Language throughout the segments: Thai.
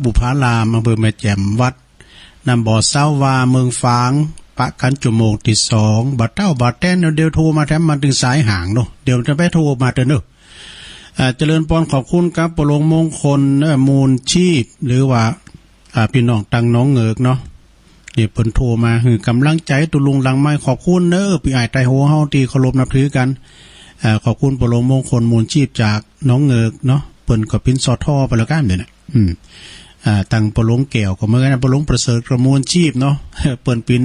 บุพารามอำเภอแม่แจ่มวัดนำบ่อเศร้าวาเมืองฝางปะกันจุโมงที่2บัดเต้าบัดแต้นเดี๋ยวโทรมาแถมมาถึงสายห่างเนาะเดี๋ยวจะไปโทรมาเด้อเนาะเจริญพรขอบคุณครับปรงมงคลมูลชีพหรือว่าพี่น้องตังน้องเงิกเนาะนี่เพิ่นโทรมาคือกำลังใจตุลุงหลังไม้ขอบคุณเด้อพี่อ้ายไตโหเฮาที่เคารพนับถือกันขอบคุณปรงมงคลมูลชีพจากน้องเงิกเนาะเพิ่นก็เป็นสอทอไปแล้วกันเด้อนะตังปรงแก้วก็เหมือนกันปรงประเสริฐกระมูลชีพเนาะเปิ้นเป็น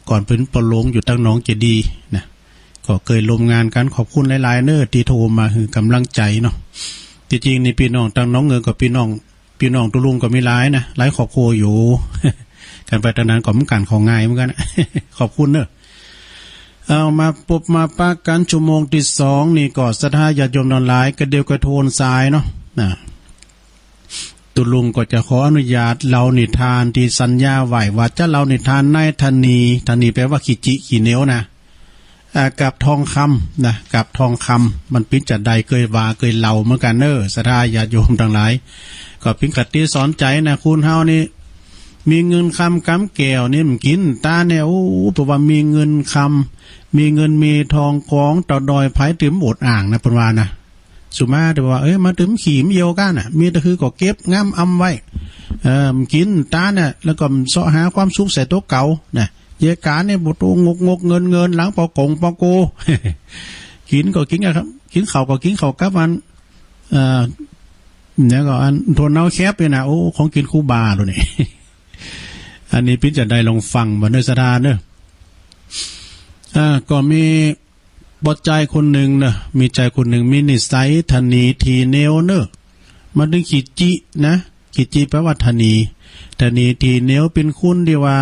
ก่อนเป็นปรงอยู่ตั้งน้องเจดีนะก็เคยลงงานกันขอบคุณหลายๆเด้อที่โทรมาคือกำลังใจเนาะจริงๆนี่พี่น้องตังน้องเงิกกับพี่น้องตุลุงก็มีหลายนะหลายครอบครัวอยู่กันไปตอนนั้นก็เหมือนกันของง่ายเหมือนกันขอบคุณเนอะเอามาปบมาปากันชั่วโมงที่2นี่ก็ศรัทธาญาติโยมนอนหลายกระเดียวกระโทนทรายเนาะตุลุงก็จะขออนุญาตเรานิทานที่สัญญาไว้ว่าจะเรานิทานในธนีแปลว่าขี้จิขี้เหนียวนะกับทองคำนะกับทองคำมันปิ้นจัดใดเคยว่าเคยเล่าเหมือนกันเนอะศรัทธาญาติโยมทั้งหลายก็ปิ้นกติสอนใจนะคุณเฮานี่มีเงินคำกำแก้วนี่มันกินตาเนี่ยโอ้เพราะว่ามีเงินคำมีเงินมีทองของต่อดอยไผ่ติ๋มอดอ่างนะเพิ่นว่านะสุมาแต่ว่ามาติ๋มขีมเยียวกันน่ะมีแต่คือก็เก็บงำอำไว้มันกินตาเนี่ยแล้วก็เสาะหาความสุขใส่ตัวเก่าน่ะเยกาเนี่ยบ่ตัวงกเงินหลังปอกงปอโก กินก็กินครับกินข้าวก็กินข้าวกับมันเนี่ยก็อันทนเอาแคบเลยนะโอ้ของกินคู่บาโลนี่ อันนี้พิจารณาลองฟังบรรดาสถานเนอะก็มีบทใจคนหนึ่งเนอะมีใจคนหนึ่งมีนิสัยธนีทีเนวเนอะมาดึงขีจินะขีจิแปลว่าธนีทีเนวเป็นคุณที่ว่า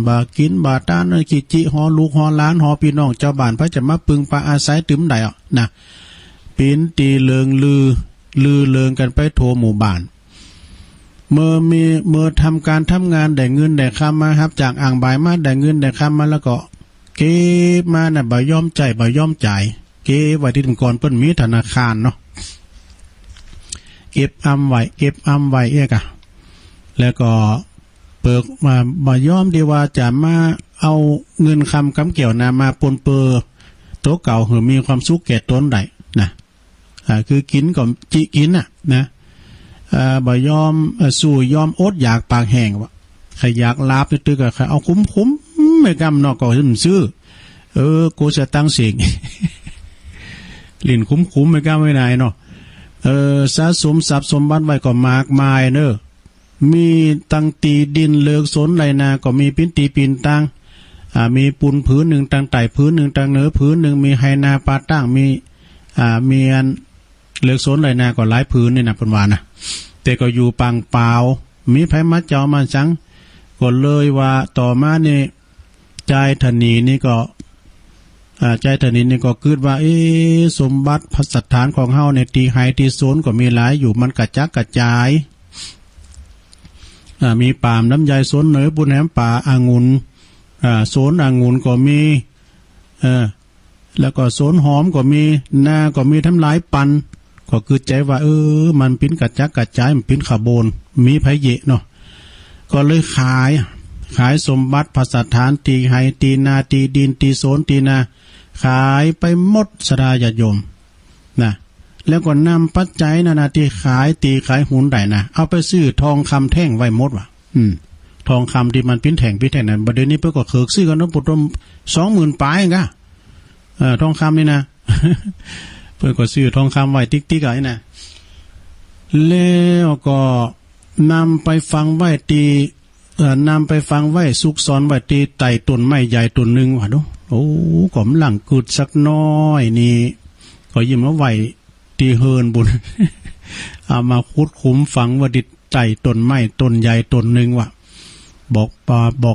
บากินบาต้านขีจิหอลูกหอล้านหอพี่น้องเจ้าบ้านพระจะมาปึงปะอาศัยตึมใดอ่ะนะปีนตีเลิงลือเลิงกันไปโทรหมู่บ้านเมื่อทำการทำงานได้เงินได้คำมาครับจากอ่างใบมาได้เงินได้คำมาแล้วก็เก็บมาน่ะบ่ยอมจ่ายเก็บไว้ที่ถุงก่อนเปิ้นมีธนาคารเนาะเก็บอำไว้เอ๊ะกะแล้วก็เปิกมาบ่ยอมดีว่าจะมาเอาเงินคำกำเกี่ยวนามาปนเปื้อตัวเก่าหือมีความสุขแก่ตนได้นะคือกินก็จิกินน่ะนะบ่ยอมสู้ยอมอดอยากปากแห้งวะใครอยากลาบตื้อๆก็ใครเอาคุ้มไม่กำนอกก็ซื้อกูจะตั้งเสียง ลิ้นคุ้มไม่กล้าไม่นายเนาะสะสมทรัพย์สมบัติไว้ก็มากมายเนอะมีตั้งตีดินเลือกสนไรนาก็มีปีนตั้งมีปูนพื้นหนึ่งตั้งไต่พื้นหนึ่งตั้งเหนือพื้นหนึ่งมีไฮนาปาตั้งมีอันเลือกสนไรนาก็หลายพื้นนี่นะเพิ่นว่านะแต่ก็อยู่ปังเปล่ามีไผมาเจ้ามาจังก็เลยว่าต่อมานี่ใจธนีนี่ก็คิดว่าสมบัติพัสถานของเฮาในตีไฮตีโซนก็มีหลายอยู่มันกระจักกระจายมีป่ามน้ำใยโซนเหนือปุนแหมป่าองุ่นโซนองุ่นก็มีแล้วก็โซนหอมก็มีนาก็มีทำหลายปันก็คือใจว่ามันปิ้นกระจักกระจายมันปิ้นขบวนมีไผเยเนาะก็เลยขายสมบัติพัสถานตีไฮตีนาตีดินตีโซนตีนาขายไปหมดสดาญาติโยมนะแล้วก็นำปัจจัยนาที่ขายหุนได้นะเอาไปซื้อทองคำแท่งไว้หมดว่ะทองคำที่มันปิ้นแท่งนั้นประเดี๋ยวนี้เพิ่นก็เคิกซื้อกันเนาะปุตม 20,000 ปลายกะทองคำนี่นะ เพิ่นก็ซื้อทองคำไว้ติ๊กๆไอ้น่ะแล้วก็นำไปฟังไว้สุกซ้อนไว้ตีไต่ต้นไม้ใหญ่ต้นหนึ่งว่ะดูก็มหลังกุดสักน้อยนี่ก็ยิ้มว่าไหวตีเฮินบุญ เอามาคุดคุ้มฝังว่าดิไต่ต้นไม้ต้นใหญ่ต้นหนึ่งว่ะบอ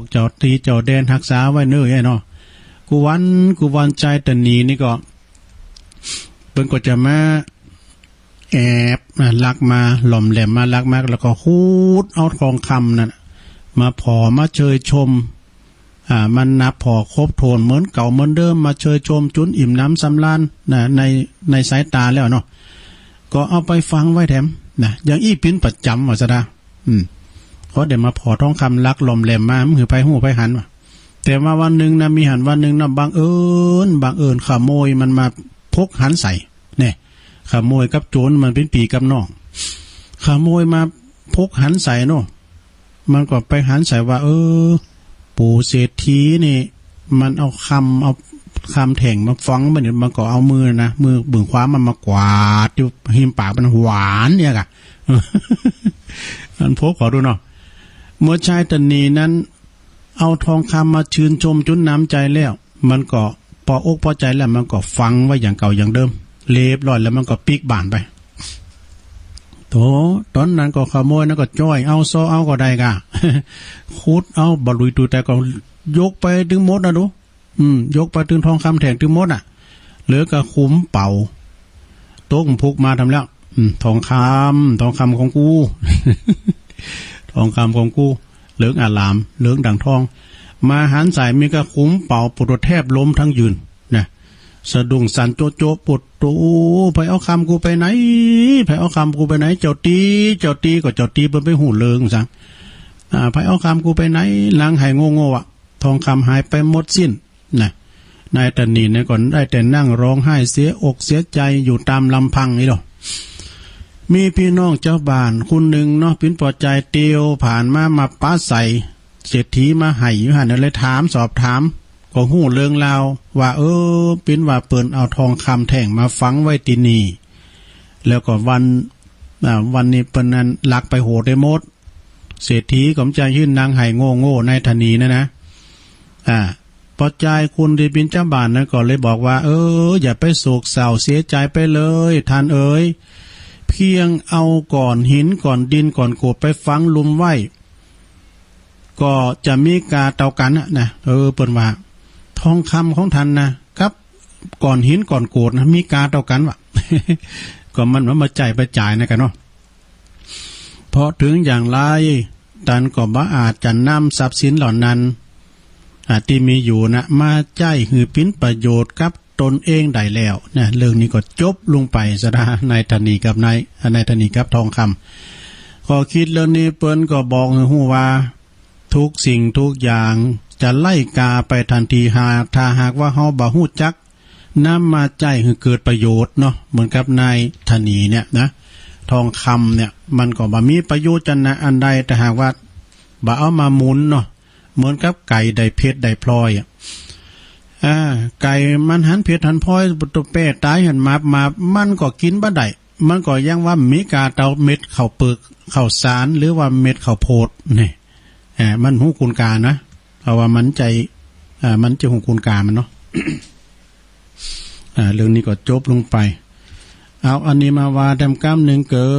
กเจ้าตีเจ้าแดนรักษาไว้เน้อไอ้เนาะกูวันใจตะนีนี่ก็เพิ่นก็จะมาแอบลักมาหล่อมแหลมมาลักมาแล้วก็คูดเอาทองคำนั่นมาผอมาเชยชมมันนับผอครบโทนเหมือนเก่าเหมือนเดิมมาเชยชมจุนอิ่มน้ำสำราญในสายตาแล้วเนาะก็เอาไปฟังไว้แถมนะอย่างอี้ปิ้นประจำว่าซะดา เพราะเดี๋ยวมาพอทองคำลักลมแหลมมามันคือไปหูไปหันว่ะแต่ว่าวันหนึ่งนะมีหันวันหนึ่งนะบังเอิญขโมยมันมาพกหันใส่เนี่ยขโมยกับโจรมันเป็นปีกับน้องขโมยมาพกหันใส่เนาะมันก็ไปหันใส่ว่าปู่เศรษฐีนี่มันเอาคำแท่งมาฟังมันเนี่ยมันก็เอามือบึ่งคว้ามันมากวาดอยู่หิมปากมันหวานเนี่ยกะ มันพกขอดูเนาะเมื่อชายตนีนั้นเอาทองคำมาชื่นชมจุนน้ำใจแล้วมันก็พออกพอใจแล้วมันก็ฟังไว้อย่างเก่าอย่างเดิมเรียบร้อยแล้วมันก็ปีกบ่านไปโถตอนนั้นก็ขโมยนั่นก็จ้อยเอาโซเอาก็ได้กะ ขุดเอาบลุยตูแต่ก็ยกไปถึงมดนะดูยกไปถึงทองคำแท่งถึงมดอ่ะเหลือก็คุ้มเป่าโต๊ะพุกมาทำแล้วทองคำของกู ทองคำของกูเหลืองอลามเหลืองดังทองมาหันสายมีก็คุ้มเป่าปวดแทบล้มทั้งยืนนะสะดุ้งสั่นโจโจปวดตูไปเอาคำกูไปไหนไปเอาคำกูไปไหนเจ้าตีก็เจ้าตีเปิ้นไปหูเลิงสั่งไปเอาคำกูไปไหนล้างหายโง่อ่ะทองคำหายไปหมดสิ้นนะนายตนีเนี่ยก่อนได้แต่นั่งร้องไห้เสียอกเสียใจอยู่ตามลำพังนี่หรอมีพี่น้องเจ้าบ้านคนหนึ่งเนาะปิ้นปอใจเตียวผ่านมาป้าใส่เศรษฐีมาให้อยู่หันเลยถามสอบถามก็หู้เรื่องราวว่าปิ้นว่าเปิ้นเอาทองคำแท่งมาฝังไว้ที่นี่แล้วก็วันนี้เปิ้นนั้นลักไปโหดได้หมดเศรษฐีก็ใจยื่นนางไห้โง่ในธนีนะพอใจคุณที่เป็นเจ้าบ้านนะก็เลยบอกว่าอย่าไปโศกเศร้าเสียใจไปเลยท่านเอ๋ยเพียงเอาก่อนหินก่อนดินก่อนโกดไปฝังลุมไว้ก็จะมีกาเตากันนะเปิ้นว่าทองคำของท่านนะครับก่อนหินก่อนโกดนะมีกาเตากันวะ ก็มันมาจ่ายนะกันเนาะเพราะถึงอย่างไรท่านก็บ่อาจจะนำทรัพย์สินเหล่านั้นที่มีอยู่นะมาจ่ายหือปิ้นประโยชน์กับตนเองได้แล้วเนี่ยเรื่องนี้ก็จบลงไปซะนะนายธนีกับนายธนีกับทองคำขอคิดเรื่องนี้เปิ้นก็บอกฮู้ว่าทุกสิ่งทุกอย่างจะไล่กาไปทันทีถ้าหากว่าเฮาบ่ฮู้จักนำมาจ่ายให้เกิดประโยชน์เนาะเหมือนกับนายธนีเนี่ยนะทองคำเนี่ยมันก็บ่มีประโยชน์จันนะอันใดแต่หากว่าบ่เอามาหมุนเนาะเหมือนกับไก่ได้เพชรได้พลอยไก่มันหันเพชรหันพลอยตัวเป้ตายหันมามันก็กินบ่ได้มันก็ยังว่ามีกาเตาเม็ดข้าวเปลือกข้าวสารหรือว่าเม็ดข้าวโพดนี่มันหูคุณกานะเพราะว่ามันใจมันจะหูคุณกามันเนาะ เรื่องนี้ก็จบลงไปเอาอันนี้มาวาดำก้ามหนึ่งเกิ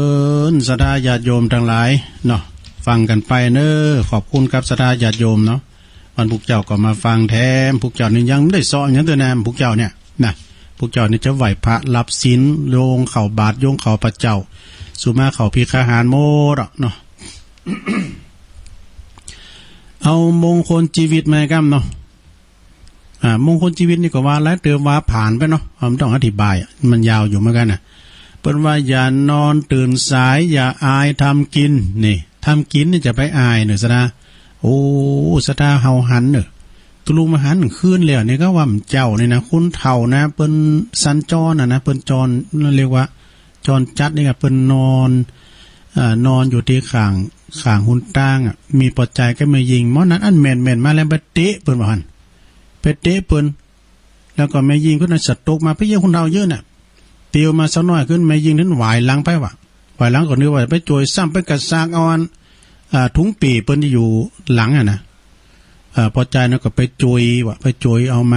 นศรัทธาญาติโยมทั้งหลายเนาะฟังกันไปเนอขอบคุณกับศรัทธาญาติโยมเนาะวันพวกเจ้าก็มาฟังแถมพวกเจ้านี่ยังไม่ได้สอนอย่างตัวแนมพวกเจ้าเนี่ยนะพวกเจ้านี่จะไหวพระรับศีลโยงเข่าบาทโยงเข่าพระเจ้าสุมาเข่าพิฆาหารโมดเนาะ เอามงคลชีวิตมากั้มเนาะมงคลชีวิตนี่ก็ว่าแล้วเติมว่าผ่านไปเนาะผมต้องอธิบายมันยาวอยู่เหมือนกันนะเป็นว่าอย่านอนตื่นสายอย่าอายทำกินนี่ทำกินนี่จะไปอายเนอะสนะโอ้สตาเฮาหันเนอะตุลุมาหันขึ้นแล้วนี่ก็ว่าเจ้านี่นะคุณเฒ่านะเปิ้นสันจรนะเปิ้นจรเรียกว่าจรจัดนี่ก็เปิ้นนอนอยู่ที่ข้างหุ่นตั้งมีปัจจัยก็มายิงมอนั้นอันแม่นมาแล้วไปเตะเปิ้นว่าหั่นไปเตะเปิ้นแล้วก็แม่ยิงเพิ่นสัตว์ตกมาไปยิงคนเฒ่าเยอะน่ะเตียวมาสักหน่อยขึ้นแม่ยิงถึงหวายหลังไปว่ะหวายหลังก็นึกว่าไปโจยซ้ำไปกระซากเอาอันถุงปีเปิ้นที่อยู่หลังนะพอใจนะก็ไปโจยว่ะไปโจยเอาม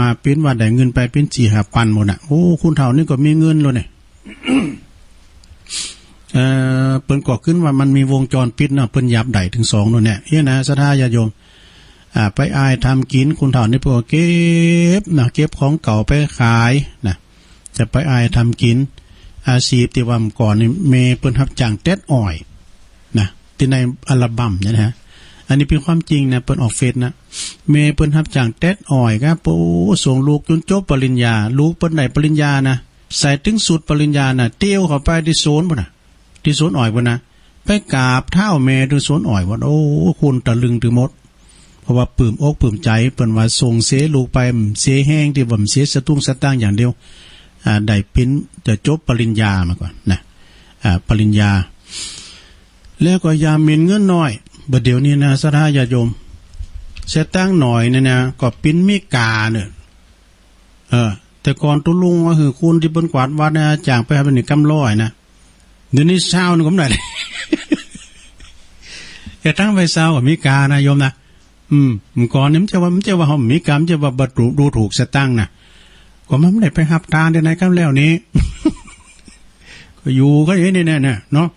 าเป็นว่าได้เงินไปเป็น4-5 พันหมดน่ะโอ้คุณเฒ่านี่ก็มีเงินแล้วเนี่ย เปิ้นก็ขึ้นว่ามันมีวงจรปิดเนาะเปิ้นยับได้ถึง2นู่นเนี่ยเฮียนะศรัทธาญาติโยมไปอายทำกินคุณเฒ่านี่พวกเก็บของเก่าไปขายนะจะไปอายทำกินอาชีพที่ว่าก่อนนี่เมเปิ้นรับจ้างเต็ดอ้อยนะที่ในอัลบั้มเนี่ยนะฮะอันนี้เป็นความจริงนะเปิ้นออกเฟซนะเมเปิ้นรับจ้างเต็ดอ้อยครับโอ้ส่งลูกจนจบปริญญาลูกเปิ้นได้ปริญญานะใส่ถึงสุดปริญญาน่ะเตี้ยวเข้าไปที่โซนพุ่นน่ะที่โซนอ้อยพุ่นนะ ไปกราบเท้าแม่ดูสวนอ่อยว่าโอ้คุณตะลึงถึงหมดเพราะว่าปลื้มอกปลื้มใจเปิ้นว่าส่งเสลูกไปเสียแห้งที่บ่เสียสตุ้งสตางค์อย่างเดียวได้ปิ้นจะจบปริญญามาก่อนนะปริญญาแล้วก็ยามินเงินน้อยบัดเดี๋ยวนี้นะสถาญาติโยมเสียตั้งหน่อยเนี่ยนะก็ปิ้นมีกาเนี่ยแต่ก่อนตุลุงก็คือคุณที่เปิ้นกวาดวัดนะจ้างไปให้เป็นกำร้อยนะเดี๋ยวนี้เช้านี่ก็ไม่ได้แต่ตั้งไปเช้ากับมีกานะโยมนะก่อนนี่มันจะว่าเขามีกรรมจะว่าบัตรดูถูกสตั้งนะก็มันไม่ได้ไปหับตาในไหนกันแล้วนี้ ก็อยู่ก็อย่างนี้เนี่ยเนาะ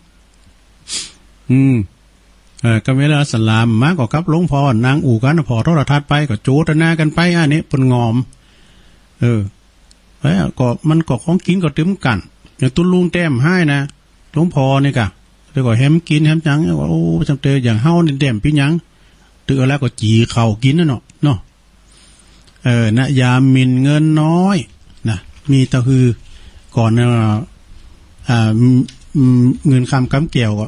ก็เวลาสลามมาก็กับหลวงพ่อนางอู่กันพอโทรทัศน์ไปก็โจตนากันไปอันนี้เป็นงอมก็มันก็ของกินก็เต็มกันอย่างตุลุงแต้มให้นะหลวงพ่อนี่กะแล้วก็แฮมกินแฮมจังว่าโอ้จังเตยอย่างเฮานี่แต้มพี่ยังตื่นแล้วก็จีเข่ากินนะเนาะนะยามินเงินน้อยนะมีตะคือก่อนนะเงินคำกำเกี่ยวก็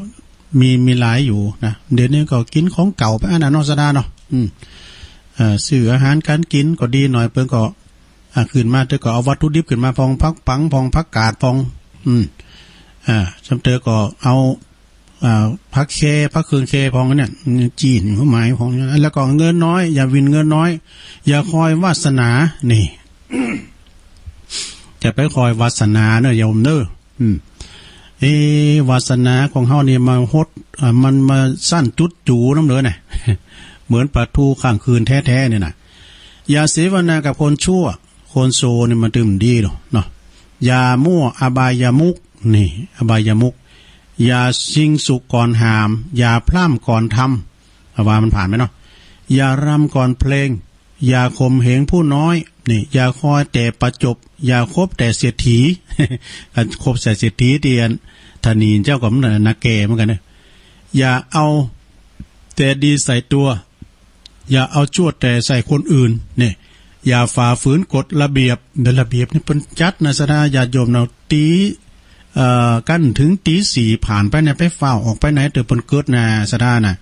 มีหลายอยู่นะเดี๋ยวนี้ก็กินของเก่าไปอันนั้นนอกสดาเนาะซื้ออาหารการกินก็ดีหน่อยเพิ่นก็ขึ้นมาเตอก็เอาวัตถุดิบขึ้นมาพองพักปังพองพักกาดพองจำเตอก็เอาพักเคพักเครื่องเคพองเนี่ยจีนหัวหมายพองแล้วก็เงินน้อยอย่าวินเงินน้อยอย่าคอยวาสนานี่ จะไปคอยวาสนาเนอะโยมเนอะวาสนาของเฮานี่มาฮดมันมาสั้นจุดจูน้ำเหลือน่ะ เหมือนปลาทูข้างคืนแท้ๆเนี่ยน่ะอย่าเสวนากับคนชั่วคนโซนี่มันตื่มดีหรอเนาะอย่ามั่วอบายามุกนี่อบายามุกอย่าชิงสุกก่อนหามอย่าพร่ำก่อนทำว่ามันผ่านไหมเนาะอย่ารำก่อนเพลงอย่าข่มเหงผู้น้อยนี่อย่าคอยแต่ประจบอย่าคบแต่เศรษฐี คบแต่เศรษฐีเตียนธนีเจ้ากับนักเกเหมือนกันเนี่ยอย่าเอาแต่ดีใส่ตัวอย่าเอาชั่วแต่ใส่คนอื่นเนี่ยอย่าฝ่าฝืนกฎระเบียบเดี๋ยวระเบียบนี่เป็นจัดนะสดาญาติโยมเราตีกันถึงตีสี่ผ่านไปเนี่ยไปเฝ้าออกไปไหนเดี๋ยวเปิ้นเกิดนะสดาน่ะ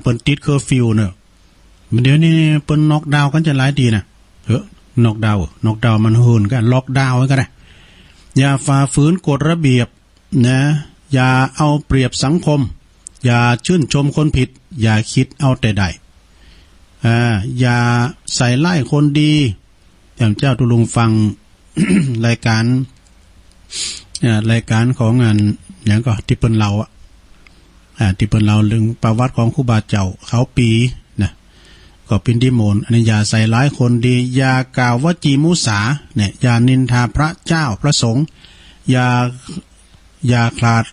เปิ้นติดเคอร์ฟิวเนอะเดี๋ยวนี้เปิ้นน็อกดาวน์กันจะหลายดีนะน็อกดาวน์มันโหนกันล็อกดาวน์ไว้ก็ได้อย่าฝ่าฝืนกฎระเบียบนะอย่าเอาเปรียบสังคมอย่าชื่นชมคนผิดอย่าคิดเอาแต่ใดอย่าใส่ไล่คนดีอย่างเจ้าตุลุงฟัง รายการของงานอย่างก็ที่เปิ้นเราที่เปิ้นเราเรื่องประวัติของครูบาเจ้าเขาปีนะก็เป็นดิโมนอันนี้อย่าใส่ร้ายคนดีอย่ากล่าววจีมุสาเนี่ยอย่านินทาพระเจ้าพระสงฆ์อย่าคลาด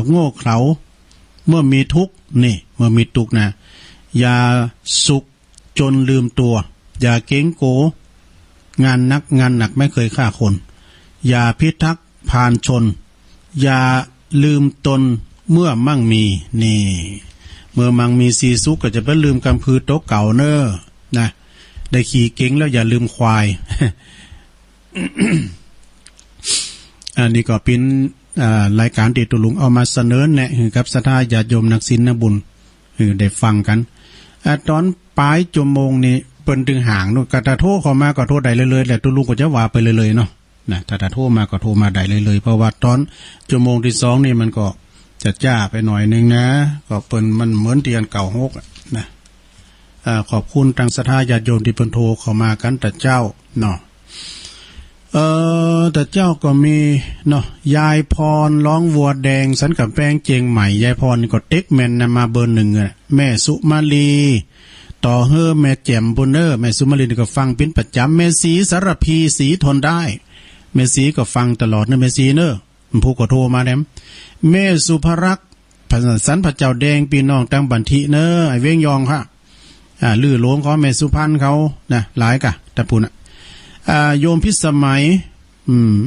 โง่เขลาเมื่อมีทุกข์นี่เมื่อมีทุกข์นะอย่าสุขจนลืมตัวอย่าเก้งโกงานหนักไม่เคยฆ่าคนอย่าพิทักษ์พานชนอย่าลืมตนเมื่อมั่งมีนี่เมื่อมั่งมีสีสุขก็จะไปลืมกำพือโต๊ะเก่าเนอะนะได้ขี่เก่งแล้วอย่าลืมควาย อันนี้ก็เป็นรายการที่ตุลุงเอามาเสนอแนะกับศรัทธาญาติโยมนักศีลนักบุญได้ฟังกันตอนปลายชั่วโมงนี้เปิ้นถึงห่างนู่นกระโทรเข้ามาก็โทรได้เลยๆแหละตุลุงก็จะว่าไปเลยๆเนาะนะถ้าโทรมาก็โทรมาได้เลยๆเพราะว่าตอนชั่วโมงที่2นี่มันก็จะจ้าไปหน่อยนึงนะก็เปิ้นมันเหมือนเตียนเก่าฮกนะขอบคุณทางศรัทธาญาติโยมที่เปิ้นโทรเข้ามากันแต่เจ้าเนาะแต่เจ้าก็มีเนาะยายพรร้องวัวแดงสันกับแป้งเจียงใหม่ยายพรก็เต็กแมนนะมาเบอร์1อ่ะแม่สุมาลีต่อเฮอแม่แจ่มบุญเนอร์แม่สุมาลีก็ฟังเป็นประจำแม่สีสารพีสีทนได้แม่สีก็ฟังตลอดนะแม่สีเนอผู้ก็โทรมาแนมแม่สุภรักษ์สันพระเจ้าแดงพี่น้องตั้งบันทิเนอไอเว้งยองค่ะลือหลวงเขาแม่สุพรรณเขานะหลายกะตะปุนะโยมพิสมัย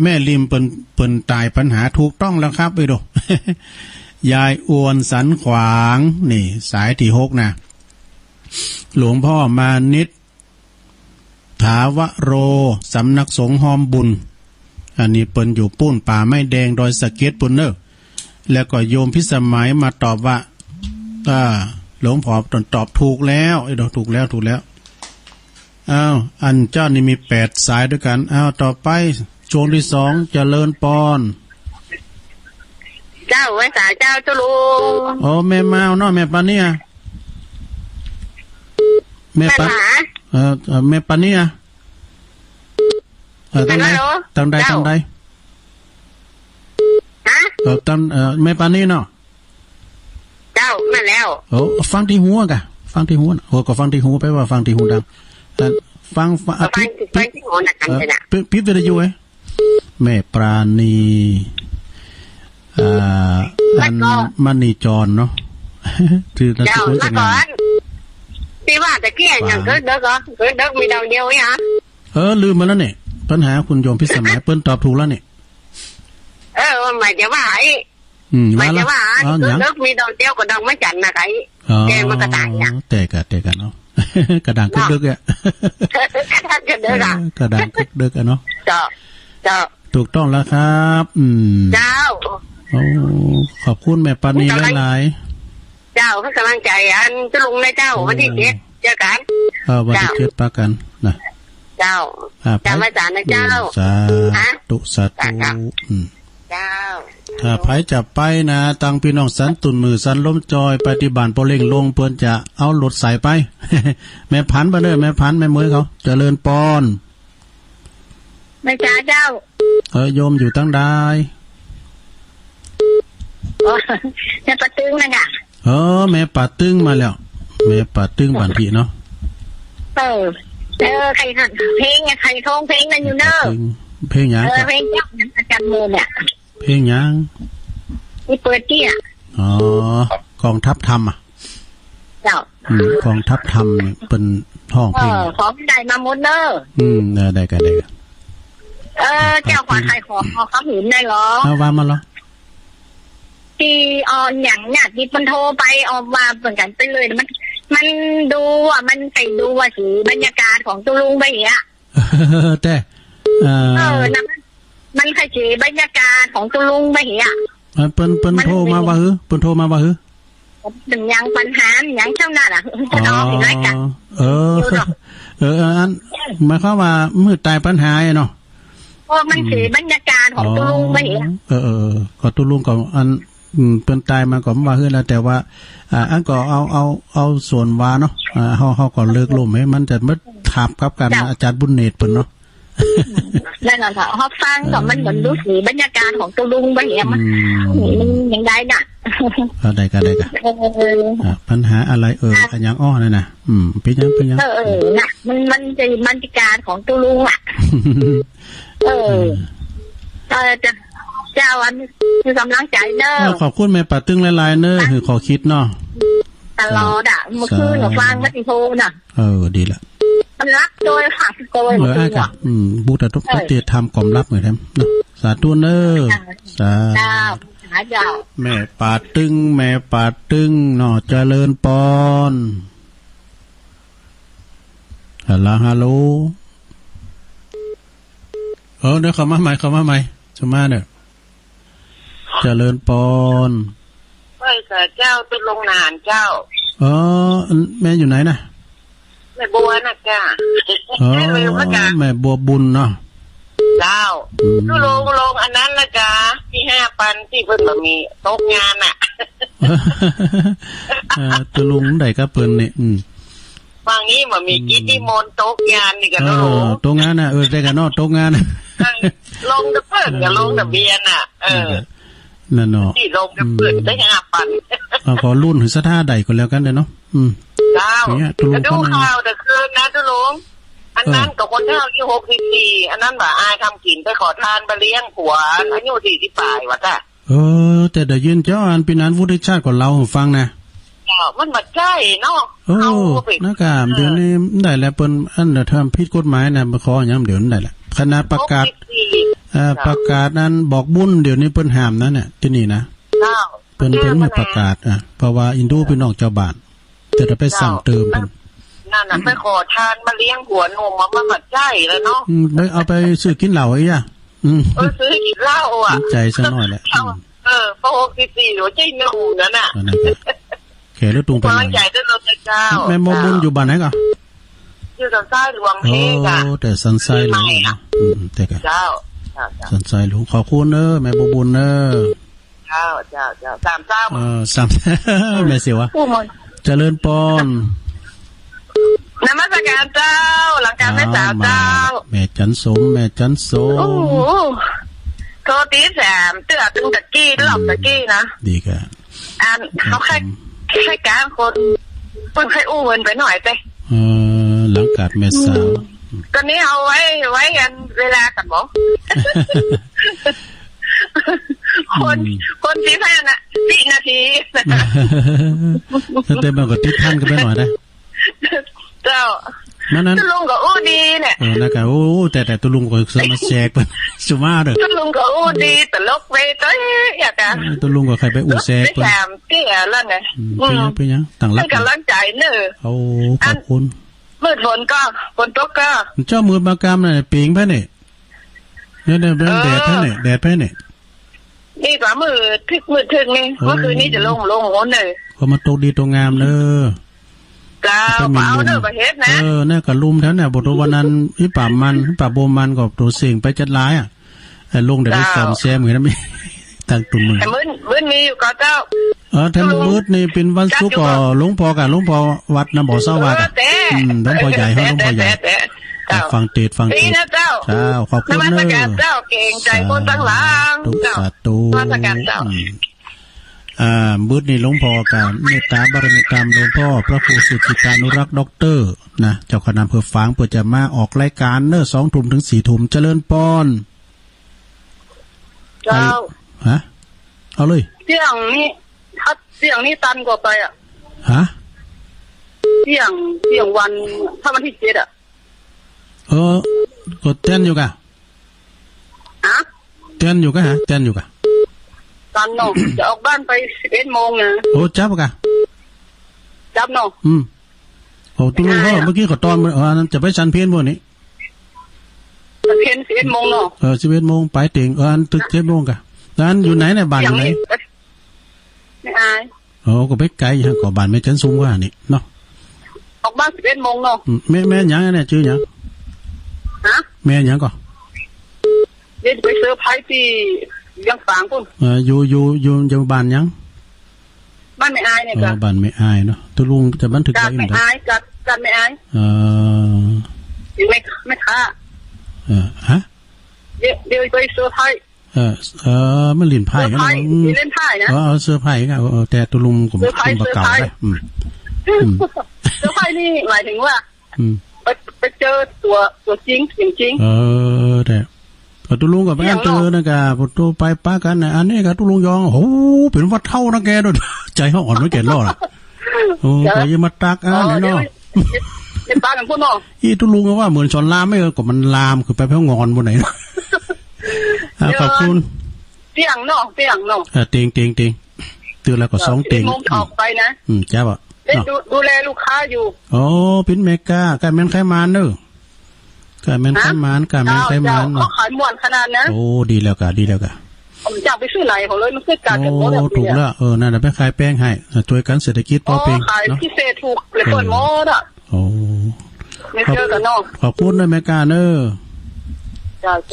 แม่ลิมเปิ้นตายปัญหาถูกต้องแล้วครับไปดู ยายอวนสันขวางนี่สายที่6นะหลวงพ่อมานิดถาวโรสำนักสงฆ์หอมบุญอันนี้เปิ้นอยู่ปุ้นป่าไม้แดงดอยสะเก็ดปุ่นเนอ แล้วก็โยมพิสมัยมาตอบว่าหลวงพ่อตอบถูกแล้วถูกแล้วอ้าวอันเจ้านี่มี8 สายด้วยกันอ้าวต่อไปช่วงที่2เจริญปอนเจ้าไว้สาเจ้าตุลุงโอ้แม่มาวเนาะแม่ปาเนี่ยแม่ปาแม่ปาเนี่ยตั้งใดฮะตั้งแม่ปานี่เนาะเจ้ามาแล้วโอ้ฟังที่หัวกะฟังที่หัวโอ้ก็ฟังที่หูไปว่าฟังที่หูดังฟังที่หัวนักกันเลยนะพิจารณาอยู่แม่ปราณีอันมณีจรเนาะคือเจ้าละก่อนที่ว่าตะเกียอย่างเกิดเด็กมีดาวเดียวไงฮะลืมมาแล้วเนี่ยปัญหาคุณโยมพิสมัยเปิ้นตอบถูกแล้วเนี่ยหมายจะว่าหมายจะว่าเด็กมีดาวเดียวก็ดังไม่จันนะไอ้แกมันกระต่ายอ่ะแต่กันเนาะกระดังคึกดึกอ่ะกระดังคึกดึกอ่ะกระดังคึกดึกอ่ะเนาะเจ้าถูกต้องแล้วครับเจ้าโอ้ขอบคุณแม่ปานีหลายเจ้าให้กำลังใจอันจะลงในเจ้าวันที่7เจอกันวันที่7ปะกันนะเจ้าไม่จานนะเจ้าสาธุเจ้าถ้าไผจะไปนะตังพี่น้องสันตุนมือสันล้มจอยปฏิบัติโปเล่งลงเพื่อนจะเอารถใส่ไปแม่พันมาเด้อแม่พันแม่มือเขาเจริญปอนไม่จ้าเจ้าโยมอยู่ตั้งได้แม่ปะตึงนะกะแม่ปะตึงมาแล้วแม่ปะตึงบันทีเนาะใครหันเพลงไงใครท้องเพลงนั่นอยู่เนอะเพลงยังเพลงเจ้าอย่างอาจารย์โมเนี่ยเพลงยังนี่เปิดที่กองทัพธรรมเจ้ากองทัพธรรมเป็นห้องเพลงของได้มาหมดเนอะได้กันเจ้าขวาใครขอเขาหินได้หรอว่ามาหรอที่อย่างเนี่ยที่มันโทรไปออกมาเหมือนกันไปเลยมันดูมันไปดูว่าสีบรรยากาศของตุลุงไปอย่างเงี้ยแต่นะมันใครสีบรรยากาศของตุลุงไปอย่างเงี้ยเปิ้นโทรมาว่าเป็นอย่างปัญหาอย่างเช่านั้นจะน้องอะไรกันอันหมายความว่ามืดตายปัญหาเนาะมันสีบรรยากาศของตุลุงไปอย่างเงี้ยก็ตุลุงก็อันเป็นตายมาก่อนว่าเฮือแล้วแต่ว่าอันก็เอาส่วนวาเนาะเฮาก็เลิกลมให้มันจะมาทับกับกันอาจารย์บุญเนตรเพิ่นเนาะนั่นน่ะค่ะเฮาฟังก็มันเหมือนดูสีบรรยากาศของตุลุงไปอย่างมันยังได้น่ะได้กันปัญหาอะไรอันยังอ้อนั่นน่ะเป็นยังน่ะมันจะบรรยากาศของตุลุงอ่ะจะเจ้าอันคือกำลังใจเนอะขอบคุณแม่ป่าตึงหลายๆเนอะคือขอคิดเนาะตลอดเมื่อคืนหนูฟังมัติโพน่ะดีละมันรักโดยค่ะโดยบูตะทุกปฏิธรรมกล่อมรับเหมือนกันสาธุเนอะสาแม่ป่าตึงเนาะเจริญปอนฮัลโหลเดี๋ยวเข้ามาใหม่จะมาเนอะเจริญปอนเจ้าตุลงนานเจ้าแม่อยู่ไหนนะแม่บัวนะจ้าแม่บัวบุญเนาะเจ้าตุลงอันนั้นนะจ้าที่5,000ที่เพิ่นมามีตกงานตุลุงได้ก็เปิ้นนี่ฝั่งนี้มันมีกิจนิมนต์ตกงานนี่กันเนาะตกงานน่ะได้กันเนาะตกงานลงเพิ่นกับลงทะเบียนนั่นเนาะที่ลงกับเพื่อนได้5,000ขอรุ่นหรือสถาใดก็แล้วกันเด้อเนาะเจ้าดูข่าวแต่คืนนะตุลุงอันนั้นกับคนเท่าอายุ64อันนั้นว่าอายทำกินไปขอทานไปเลี้ยงผัวอายุ40ปลายว่าจ้ะแต่ได้ยินเจ้าอันปีนั้นวุฒิชาติก่อนเราฟังนะมันมาใช่เนาะนักการเดี๋ยวนี้ได้แล้วเปิ้นอันทำผิดกฎหมายนะมาขออย่างเดี๋ยวนี้ได้แหละคณะประกาศนั้นบอกบุญเดี๋ยวนี้เปิ้นห้ามนั่นน่ะที่นี่นะเปิ้นไม่ประกาศเพราะว่าอินดูเป็นนอกเจ้าบ้านแต่จะไปสั่งเติมเพิ่นนั่นน่ะไปขอทานมาเลี้ยงหัวหนุ่มมันมาใช่แล้วเนาะไปเอาไปซื้อกินเหล้าไอ้ย่ะซื้อกินเหล้าใจซะหน่อยแหละ พอ64หรือใจหนูนั่นน่ะแขหรือตุงเป็น กำลังใจด้วยเราเจ้าแม่โมบุญอยู่บ้านไหนก่อนอยู่สันทรายหลวงเองอ่ะแต่สันทรายหลวงแต่ก็เจ้าสันทรายหลวงขอบคุณแม่โมบุญเจ้าสามเจ้าสามแม่เสียวะเจริญปอนนมัสการเจ้าหลังการแม่สาวเจ้าแม่จันสมโอ้โหโทษตีแสมเตือตึงตะกี้หลอกตะกี้นะดีกันเขาแค่การคนเพิ่งให้อู้เงินไปหน่อยไปหลังการแม่สาวตอนนี้เอาไว้กันเวลากันบอกคนที่แพ้น่ะ4 นาทีเต็มก็ติดท่านกันไปหน่อยได้เจ้านั้นตุลุงก็อู้ดีเนี่ยนะครับโอ้แต่ตุลุงก็สมาแชกเป็นสุมาเด้อตุลุงก็อู้ดีตลกไปต้อยอยากกันตุลุงก็ใครไปอู้แชกเป็นแถมเตี้ยแล้วไงเป็นยังต่างรับกำลังใจเนอะโอ้ขอบคุณมืดฝนก็ฝนตกก็เจ้ามืดมากามน่ะปิงแพ้เนี่ยแดดแพ้เนี่ยแดดแพ้เนี่ยนี่ก็มืดทึกนี่เมื่อคืนนี้จะลงโหนเลยก็มาตกดีตกงามเนอะเจ้าเอาเนอะประเทศนะเนี่ยกับลุมแถวเนี่ยบทวันนั้นพี่ป่าโบมันกับตัวเสียงไปจัดร้ายอ่ะลุงเดี๋ยวไปสอมแซมเหมือนนั้นไม่ตั้งตุ่มมือแต่มื้อมีอยู่ก็เจ้าถ้ามื้อนี่เป็นวันศุกร์ก็หลวงพ่อกับหลวงพ่อวัดน้ำบ่อเศร้าวัดหลวงพ่อใหญ่หลวงพ่อใหญ่ฟังเทศฟังเทศเจ้าขอบคุณเนอะเจ้าเก่งใจคนตั้งหลังเจ้าตุมื้อนี้หลวงพ่อกับเมตตาบารมีธรรมหลวงพ่อพระครูสุจิตานุรักษ์ด็อกเตอร์นะเจ้าคณะอำเภอฝางเพื่อจะมาออกรายการเนอะ2 ทุ่มถึง4 ทุ่มเจริญปอนเจ้าฮะเอาเลยเสียงนี่ตันกว่าไปอ่ะฮะเสียงวันถ้าวันที่7อ่ะก็เต้นอยู่กะเต้นอยู่กะฮะเต้นอยู่กะตันเนาะจะออกบ้านไป11 โมงนะโอ้จับกะจับเนาะโอ้ตุ้งเขาเมื่อกี้เขาตอนนั้นจะไปชันเพี้ยนบ่นี้ชันเพี้ยน11 โมงเนาะ11 โมงไปถึงตึก7 โมงกะร้านอยู่ไหนเนี่ยบ้านอยู่ไหนไม่อายก็ไปไกลฮะก็บ้านไม่จันซุ่มว่านี่เนาะออกบ้าน11 โมงเนาะแม่หยังเนี่ยชื่อหยังแม่หยังก่อเดี๋ยวไปเซอร์ไพรส์ที่ยังฝางพุ่นอยู่บ้านยังบ้านไม่อายเนี่ยบ้านไม่อายเนาะตุลุงจะบันทึกไว้ไม่อายกัดไม่อายยังไม่ค้าฮะเดี๋ยวไปเซอร์ไพรส์มันเล่นไพ่กันเล่นไพ่นะเสื้อไพ่กันแต่ตุลุงผมประกาศได้เสื้อไพ่นี่หมายถึงว่าไปเจอตัวจริงจริงแต่ตุลุงกับแม่เจอนะกะพอตัวไปป้ากันนะอันนี้กับตุลุงยองโอ้เป็นวัดเท่านะแกด้วยใจเขาอ่อนไม่แก่รอดอ่ะโอ้ยยังมาตักเนี่ยเนาะเป็นป้ากันพูดเนาะอีตุลุงก็ว่าเหมือนชอนลามไม่ก็มันลามคือไปเพื่องอนบนไหนขอบคุณเตียงเนาะเตียงตื่นแล้วก็2 เตียงออกไปนะจ้าบ่ดูแลลูกค้าอยู่โอ้ปิ้นเมกาการแม่นไขมันเด้อการแม่นไขมันเนาะขายม่วนขนาดนะโอ้ดีแล้วกะผมจะไปซื้อไหนของเลยมันคือการจัดโมแบบนี้ถูกแล้วนั่นน่ะไปขายแป้งให้ช่วยกันเศรษฐกิจพอเพียงขายพิเศษถูกเลยเปิดโมดอ่ะโอ้ไม่เจอกันเนาะขอบคุณด้วยเมกาเด้อ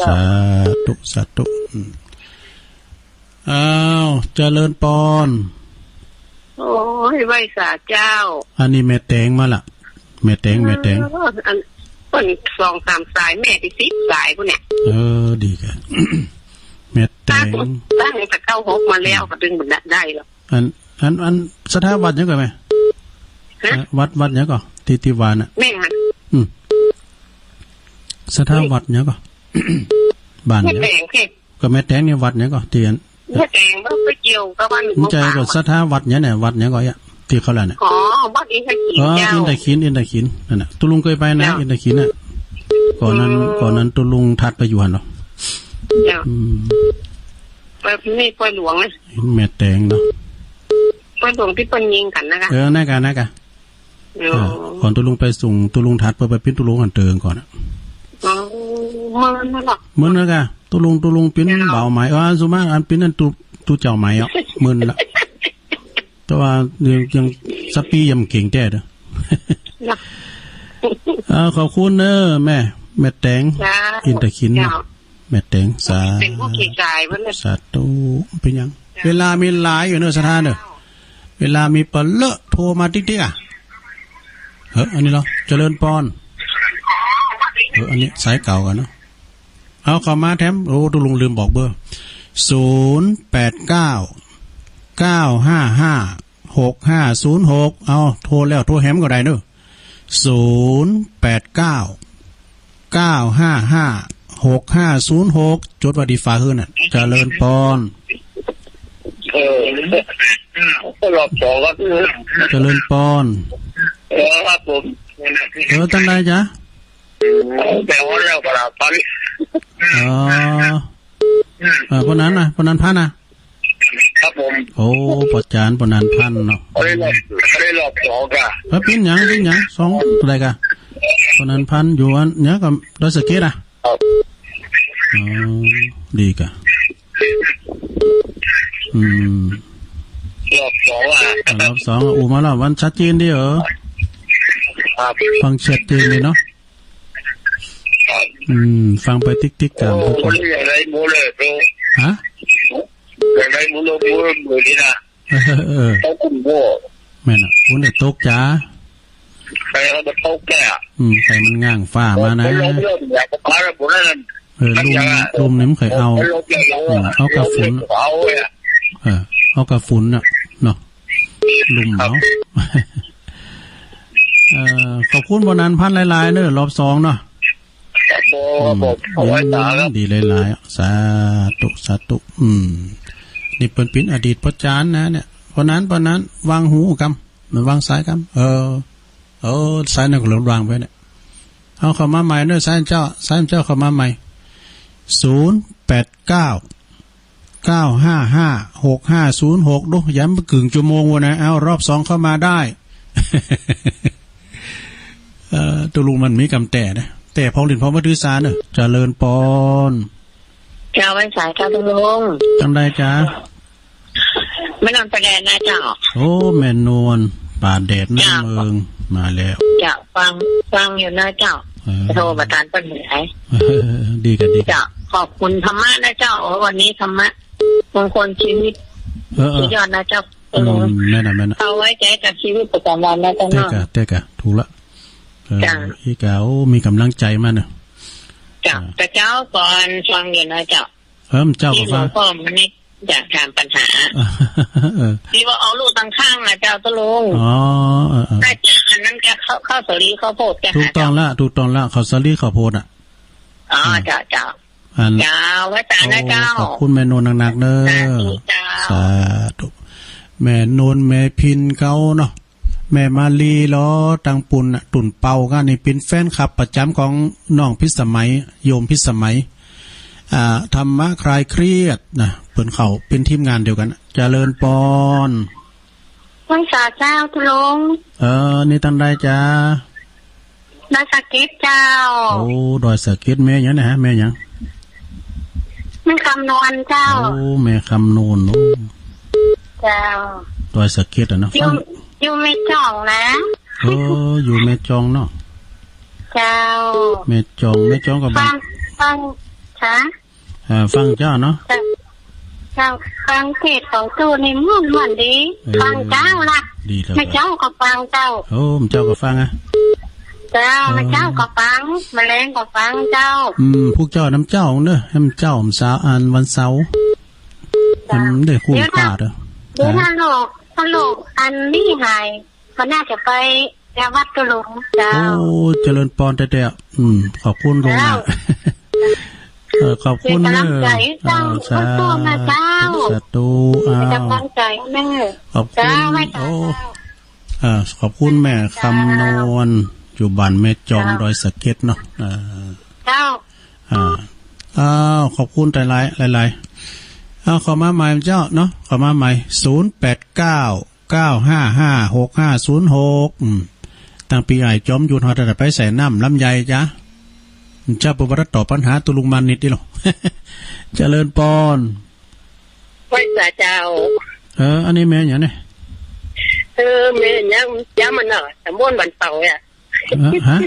สาธุอ้าวเจริญปอนโอ้ยไหวสาเจ้าอันนี้แม่แตงมาล่ะแม่แตงอัน2-3 สายแม่ไป10 สายพวกเนี่ยดีกันแม่แตงตั้งแต่96มาแล้วก็ดึงมันได้แล้วอันสถาบันยังก่อนไหมวัดยังก่อนที่วานอ่ะแม่ฮะสถาวัดยังก่อนบ้านเนี่ยก็แม่แตงเนี่ยวัดยังก่อนเตียนแม่แตงมันไปเกี่ยวกับวันใจก็สถาวัดเนี่ยวัดยังก่อนที่เขาแหละเนี่ยวัดอินทขินเจ้าอินทขินนั่นน่ะตุลุงเคยไปนะอินทขินน่ะก่อนนั้นตุลุงทัดไปอยู่หันเนาะไปนี่ปล่อยหลวงเลยแม่แตงเนาะปล่อยหลวงที่เปิ้นยิงกันนะคะน่ากันก่อนตุลุงไปส่งตุลุงทัดไปปิ้นตุลุงกันเติงก่อนมันนั่นหรอมันนะกะตุลุงปิ้นเบาหมายสุมาอันปิ้นนั่น ตู้เจ้าไหมอ่ะมึนละแต่ว่ายังสัปปี้ยังเก่งแท้เด้อขอบคุณเนอะแม่แตงอินตะขินแม่แตงสาเป็นผู้ขี่กายเพิ่น สาธุเป็นยังเวลามีหลายอยู่เนอะสถานเนอะเวลามีเปเลอะโทรมาติ๊กๆอ่ะอันนี้เหรอเจริญปอนอันนี้สายเก่ากันเนาะเอาเข้ามาแถมโอ้ตุลุงลืมบอกเบอร์089-955-6506เอาโทรแล้วโทรแฮมก็ได้เนอะ089-955-6506จดว่าดีฟ้าขึ้นน่ะเจริญปอนรอบสองก็คือเจริญปอนครับผมตั้งได้จ้ะแต่ว่าเราก็รับไปปนนั้นนะปนนั้นพันครับผมโอ้ปอจานปนนั้นพันเนาะได้รอบสองกะแล้วเป็นหยังสองอะไรกะปนนั้นพันอยู่อันเนี้ยกับดอยสะเก็ดอ่ะดีกะรอบสองรอบสองอูมาแล้ววันชัดเจนดีเหรอฟังชัดเจนเลยเนาะฟังไปติ๊กกันทุกคนอะไรโมเลยฮะอะไรโมเลยมือนี่นะต้องคุ้มโบแม่น่ะคุณเด็กตกจ้าใครเขาจะตกแก่ใครมันง่างฝ้ามานะลุมนี่มันเคยเอากระฝุ่นเอากระฝุ่นน่ะเนาะลุมเนาะขอบคุณบนันพันหลายๆเนอะรอบสองเนาะดีหลายๆสาธุนี่เป็นปิ้นอดีตพ่อจานนะเนี่ยเพราะนั้นวางหูกำมันวางสายกำสายนั่นก็หลงวางไปเนี่ยเอาเข้ามาใหม่เนอะสายเจ้าเข้ามาใหม่089-955-6506ดูย้ำไปกึ่งชั่วโมงวะนะเอารอบสองเข้ามาได้ตัวลุงมันมีกำแต่พอหลินพอมาดื้อซาเนอะเจริญปอนเจ้าวันสายครับตัวลุงจำได้จ้าไม่นอนประแดนนะเจ้าโอ้แม่นวลป่าแดดน้ำเมืองมาแล้วเจ้าฟังอยู่นะเจ้าโทรประทานปัญหาดีกันดีเจ้าขอบคุณธรรมะนะเจ้าวันนี้ธรรมะมงคลชีวิตสุดยอดนะเจ้าแม่น่ะเอาไว้ใจกับชีวิตประจำวันนะเจ้าเนาะแต่กะถูกละอีกาวมีกำลังใจมากเนอะจ้าแต่เจ้าก่อนฟังอยู่นะเจ้าเจ้าก็ฟังพ่อมันนี่อยากถามปัญหาที่ว่าเอาลูกตั้งข้างนะเจ้าตะลุงน่าจะอันนั้นแกเข้าสลีข้าวโพดแกถูกต้องละเขาสลีข้าวโพดอ่ะเจ้าไว้ตานะเจ้าขอบคุณแม่นวลหนักๆเนอะสาธุแม่นวลแม่พินเขาเนาะแม่มาลีล้อตังปุ่นตุ่นเป่าก็นี่เป็นแฟนคลับประจำของน้องพิสมัยโยมพิสมัยธรรมะคลายเครียดนะเปิ่นเขาเป็นทีมงานเดียวกันเจริญปอนวันสาเจ้าทุลงนี่ตั้งได้จ้าดอยสะเก็ดเจ้าโอ้ดอยสะเก็ดแม่ยังนะฮะแม่ยังแม่คำนวณเจ้าโอ้แม่คำนวณโอ้เจ้าดอยสะเก็ดเนาะอยู่แม่จองนะอยู่แม่จองเนาะเจ้าแม่จองกับฟังค่ะฟังเจ้าเนาะฟังเทศของตู้นี่ม่วนดีฟังเจ้าล่ะแม่เจ้าก็ฟังเจ้าเจ้าก็ฟังเจ้าแม่เจ้าก็ฟังแมลงก็ฟังเจ้าพวกเจ้าน้ำเจ้าเนอะน้ำเจ้าสาวอันวันเสาร์มันได้คู่ป้าเด้อเดี๋ยวถ้าโลกอันนี้หายก็น่าจะไปวัดตุลุงเจ้าโอ้เจริญปอนแต่ขอบคุณลุงนะขอบคุณเนอะสาธุขอบคุณขอบคุณแม่คำนวณอยู่บ้านแม่จอมดอยสะเก็ดเนาะขอบคุณหลายขอมาใหม่เจ้าเนาะขอมาใหม่089-955-6506ตั้งปีไอ้จอมอยู่ฮอดไปใส่น้ำลำไยจ้ะเจ้าปุบรัตตอบปัญหาตุลุงมันนิดดิหรอเจริญปอน ไว้จ่าเจ้าอันนี้แม่อย่างเนี่ยแม่ยังย้ำมันเนาะตำบลบันเป่าอ่ะฮะ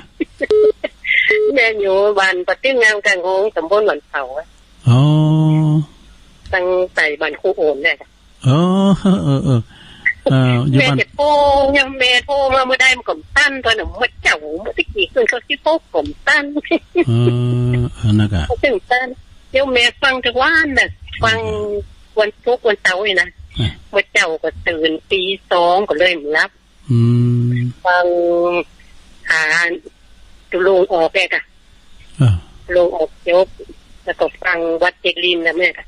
แม่อยู่บ้านปะติ้งงามกลางโงตำบลบันเป่าอ่ะอ๋อตั้งใส่บ้านครูโอนเนี่ยอยู่บ้านแม่จะโป้ยังแม่โทรมาเมื่อได้มันก่มตั้นตอนหนุ่มมาเจ้าเมื่อตะกี้ขึ้นเขาที่โป้ก่มตั้นนักอะถึงตั้นเดี๋ยวแม่ฟังทุกวันน่ะฟังวันทุกวันเสาร์เลยนะเมื่อเจ้าก็ตื่นตี 2ก็เลยรับฟังหาตุลงออกแม่กะลงออกยกแล้วก็ฟังวัดเจริญนะแม่กะ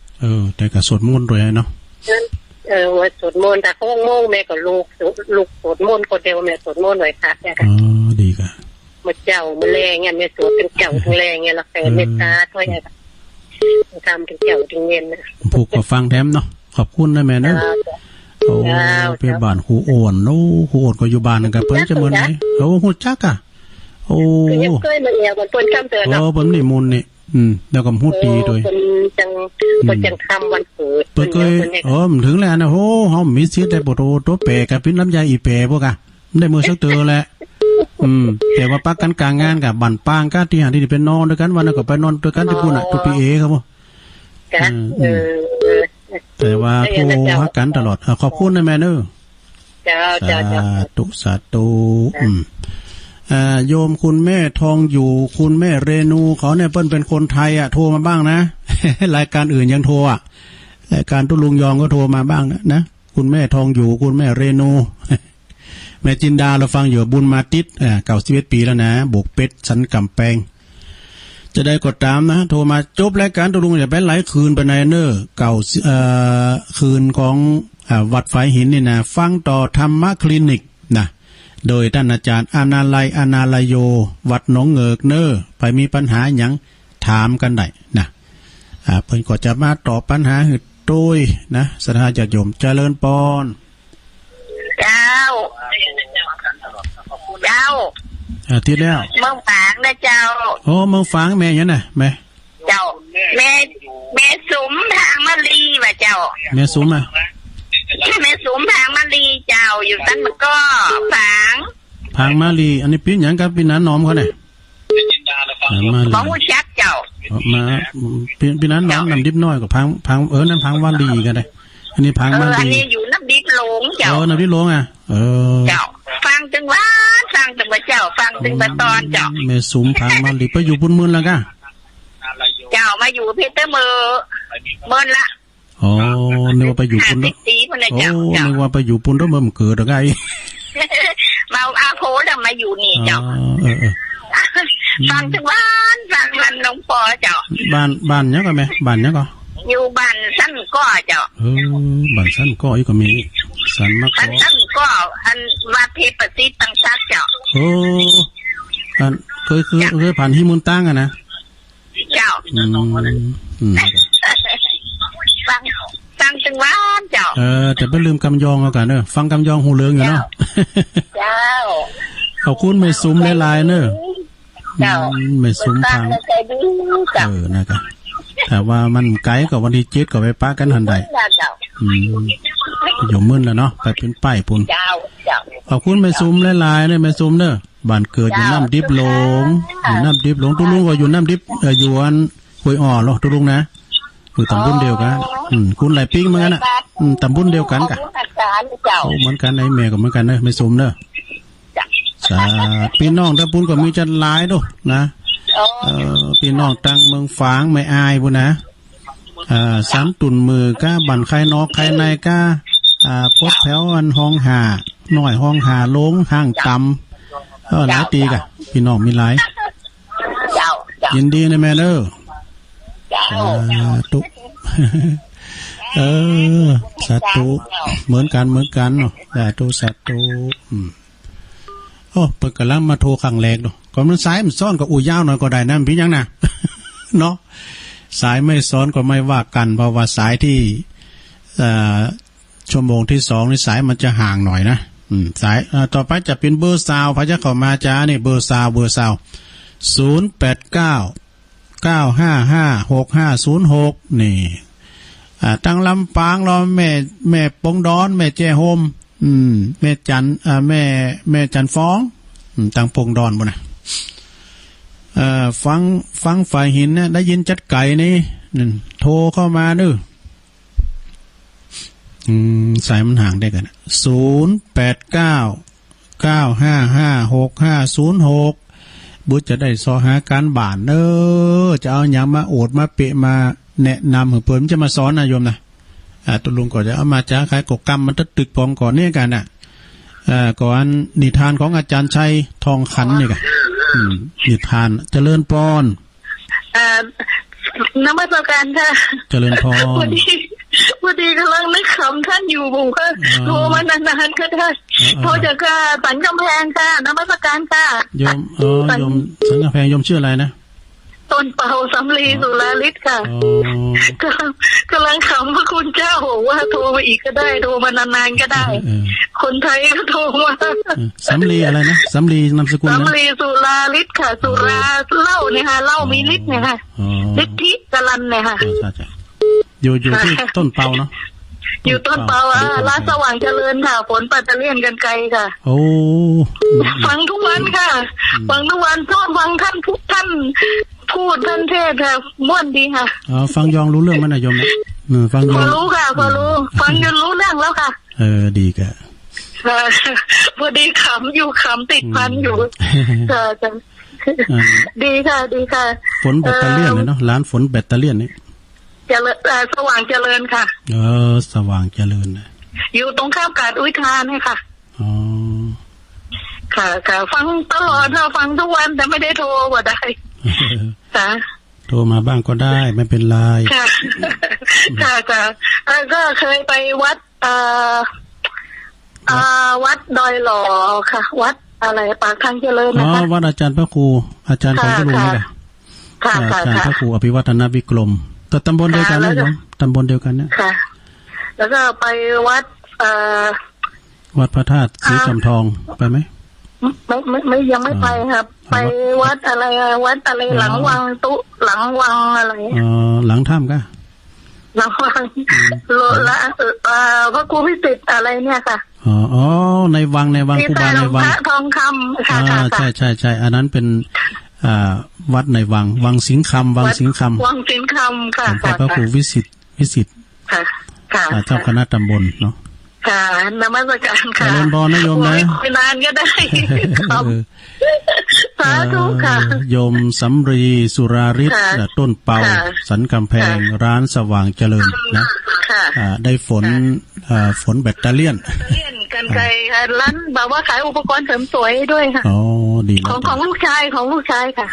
แต่ก็สวดมนต์ด้วยเนาะว่าสวดมนต์แต่ห้องโม่แม่ก็ลูกสวดมนต์คนเดียวแม่สวดมนต์หน่อยพักแม่กะดีกะเมื่อเจ้าเมื่อแรงเงี้ยแม่สวดเป็นเจ้าทั้งแรงเงี้ยแล้วแต่เมตตาถ้วยอะไรทำถึงเจ้าถึงเงินนะผูกกับฟังแถมเนาะขอบคุณนะแม่เนาะโอ้เป็นบ้านครูโอนโน้ครูโอนก็อยู่บ้านกันเพิ่นจะเหมือนไหนหูจักอ่ะโอ้เคยมาเอวบนต้นคำเตือนเนาะเพิ่นนี่มุนนี่แล้วก็ฮู้ดีด้วยเพิ่นจังทำวันเกิดเพิ่นเคยถึงแล้วนะโหเฮามีสิทธิ์ได้บ่โตตัวแปกับเป็นลำไยอีแปพวกอ่ะได้มือสักเตือแหละแต่ว่าปักกันกลางงานกับบั่นปางกะที่หาที่เป็นนอนด้วยกันวันนั้นก็ไปนอนด้วยกันที่พุ่นน่ะตัวปีเอครับบ่แต่ว่าโทรหากันตลอดขอบคุณนะแม่เด้อสาธุโยมคุณแม่ทองอยู่คุณแม่เรนูเขาเนี่ยเปิ้นเป็นคนไทยอ่ะโทรมาบ้างนะรายการอื่นยังโทรอ่ะรายการตุลุงยองก็โทรมาบ้างนะคุณแม่ทองอยู่คุณแม่เรนูแม่จินดาเราฟังอยู่บุญมาติด91 ปีแล้วนะบกเป็ดสันกำแพงจะได้กดตามนะโทรมาจบรายการตุลุงอย่าไปไหลคืนไปในเนอเก่าคืนของวัดไฟหินนี่นะฟังต่อธรรมคลินิกนะโดยท่านอาจารย์อานาลายโยวัดหนองเงิกเนอไปมีปัญหาอย่างถามกันได้นะเพิ่นก็จะมาตอบปัญหาหืดโดยนะสถาญาติโยมเจริญปอนเจ้าที่แล้วเมืองฝางนะเจ้าโอ้เมืองฝางแม่ยังน่ะแม่เจ้าแม่สุมทางมะลีว่ะเจ้าแม่สุมอ่ะแม่สุมทางมะลีเจ้าอยู่ตั้งมันก็ฝางพังมาลีอันนี้ปิ้นหยังกับปิ้นน้าน้อมเขาเนี่ยมองจักเจ้ามาปิ้นน้าน้อมนำดิบน้อยกับพังนั่นพังวาลีกันได้อันนี้พังมาลีอันนี้อยู่น้ำดิบหลงเจ้าน้ำดิบหลงอ่ะเจ้าฟังจังหวะฟังจังหวะเจ้าฟังจังหวะตอนเจ้าแม่สุมพังมาลีไปอยู่บุญมืนแล้วกันเจ้ามาอยู่เพชรเมือนละนึกว่าไปอยู่ปุ่นแล้วนึกว่าไปอยู่ปุ่นแล้วมันเกิดอะไรมาอาโคแล้วมาอยู่นี่เจ้าฟังจังหวะฟังมันหลวงพ่อเจ้าบ้านเนี้ยก็แม่บ้านเนี้ยก็อยู่บ้านสั้นก้อเจ้าบ้านสั้นก้ออีกก็มีสั้นมากบ้านสั้นก้ออันวัดเทพศิษย์ตั้งชักเจ้าอันเคยผ่านที่มุนตั้งอะนะเจ้าฟังจังหวะเจ้าแต่ไม่ลืมกำยองเอากันเนอะฟังกำยองหูเลืองอยู่เนาะเจ้าขอบคุณไม่ซุ้มลายเนอะไม่ซุ้มพังนะครับแต่ว่ามันไกลกับวันที่7ก็ไปป้ากันหันใดอยู่มึนแล้วเนาะไปเป็นป้ายปุ่นขอบคุณไม่ซุ้มลายเนี่ยไม่ซุ้มเนอะบ้านเกิดอยู่น้ำดิบหลงตุลุงก็อยู่น้ำดิบอยู่อันห้วยอ่อหรอตุลุงนะคือตำบลเดียวกันคุณไหลปิ้งเหมือนกันอ่ะตำบลเดียวกันกะเหมือนกันไอ้แม่ก็เหมือนกันเนอะไม่ซุ้มเนอะพี่น้องตะปุ้นก็มีจัดหลายด้วยนะพี่น้องตั้งเมืองฝางไม่อายบุนะสามตุนมือก้าบั่นไข่นอกไข่ในก้าพดแถวอันห้องหาหน่อยห้องหาลงห้างตำหลายตีกะพี่น้องมีหลายยินดีนะแม่เด้อตุ๊สาธุเหมือนกันเนาะสาธุเปิดกระลังมาโทรขังแหลกดูก่อนมันสายมันซ้อนก็ยาวหน่อยก็ได้นะพี่ยังนะเนาะสายไม่ซ้อนก็ไม่ว่ากันเพราะว่าสายที่ชั่วโมงที่2นี่สายมันจะห่างหน่อยนะสายต่อไปจะเป็นเบอร์ซาวพระเจ้าเข้ามาจ้านี่เบอร์ซาว089 955 6506นี่ ตั้งลำปางเราแม่ปงดอนแม่แจ้โฮมแม่จันแม่จันฟ้องตั้งปงดอนบ่นะฟังฝ่ายหินเนี่ยได้ยินจัดไก่นี่โทรเข้ามาดื้อสายมันห่างได้กัน0899556506บุจะได้สอหาการบ้านจะเอาอย่างมาโอดมาเปะมาแนะนำเพิ่นจะมาสอนนายโยมนะตุลุงก็จะเอามาจ้าขายกกรรมมันตึกปองก่อนเนี่ยกันน่ะก่อนนิทานของอาจารย์ชัยทองขันนี่กันนิทานเจริญพรนมัสการค่ะเจริญพรพอดีกำลังนึกคำท่านอยู่ผมก็โทรมานานๆก็ได้โทรจากสันกำแพงค่ะนมัสการค่ะโยมโยมสันกำแพงโยมชื่ออะไรนะต้นเป่าสำลีสุราฤทธิ์ค่ะกำลังขำพระคุณเจ้าบอกว่าโทรมาอีกก็ได้โทรมานานๆก็ได้คนไทยก็โทรมาสำลีอะไรนะสำลีนามสกุลสำลีสุราฤทธิ์ค่ะสุราเหล้าเนี่ยค่ะเหล้ามีฤทธิ์เนี่ยค่ะฤทธิกรันเนี่ยค่ะอยู่ที่ต้นเปาเนาะอยู่ต้นเปาร้านสว่างเจริญค่ะฝนปัตตะเลียนกันไกลค่ะโอ้ฟังทุกวันค่ะฟังทุกวันชอบฟังท่านพูดท่านเทศค่ะม่วนดีค่ะฟังยองรู้เรื่องมั้ยนะโยมนะฟังยองพอรู้ค่ะพอรู้ฟังจนรู้เรื่องแล้วค่ะดีกะพอดีขำอยู่ขำติดพันอยู่จะดีค่ะดีค่ะฝนแบตเตอรี่เนาะร้านฝนแบตเตอรี่นี่เจริญสว่างเจริญค่ะสว่างเจริญนะอยู่ตรงข้ามกาดอุ้ยทานนี่ค่ะค่ะฟังตลอดค่ะฟังทุกวันแต่ไม่ได้โทรก็ได้ค่ะโทรมาบ้างก็ได้ไม่เป็นไรค่ะก็เคยไปวัดวัดดอยหล่อค่ะวัดอะไรปากทางเจริญนะคะวัดอาจารย์พระครูอาจารย์ของพระลุงนี่แหละอาจารย์พระครูอภิวัฒนวิกรมแต่ตำบลเดียวกันนะโยมตำบลเดียวกันเนี่ยค่ะแล้วก็ไปวัดวัดพระธาตุศรีจอมทองไปไหมไม่ยังไม่ไปครับไปวัดอะไรวัดอะไรหลังวังหลังวังอะไรหลังถ้ำก็หลังวังโลละพระครูพิสิทธิ์อะไรเนี่ยค่ะในวังครูบาในวังทองคำค่ะใช่อันนั้นเป็นวัดในวังสิงห์คำวังสิงห์คำวังสิงห์คำค่ะพระครูวิสิทธิ์ค่ะเจ้าคณะตำบลเนาะค่ะนมัสการค่ะเจริญพรนะโยมนะไปนานก็ได้ครับสาธุค่ะโยมสำรีสุราฤทธิ์ต้นเปาสันกำแพงร้านสว่างเจริญนะได้ฝนแบตเตอรี่กันไกลร้านแบบว่าขายอุปกรณ์เสริมสวยด้วยค่ะดีของลูกชายค่ะ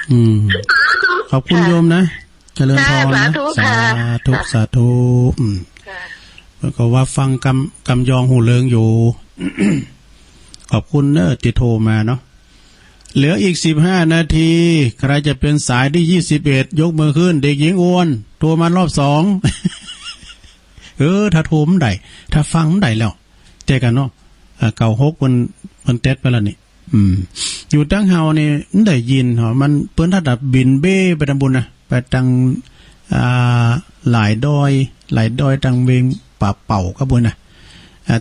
ขอบคุณโยมนะเจริญพรนะสาธุแล้วก็ว่าฟังกำยองหูเลิงอยู่ ขอบคุณที่โทรมาเนาะเหลืออีก15 นาทีใครจะเป็นสายที่21ยกมือขึ้นเด็กหญิงอ้วนโทรมารอบ2ถ้าโทรมันได้ถ้าฟังมันได้แล้วแต่กันเนาะเก่า6มันเต็ดไปแล้วนี่อยู่ตั้งเฮานี่ได้ยินมันเปิ้นถ้าดับบินเบ้ไปทำบุญนะไปทางหลายดอยทางเวงป่าเป่าก็บุญนะ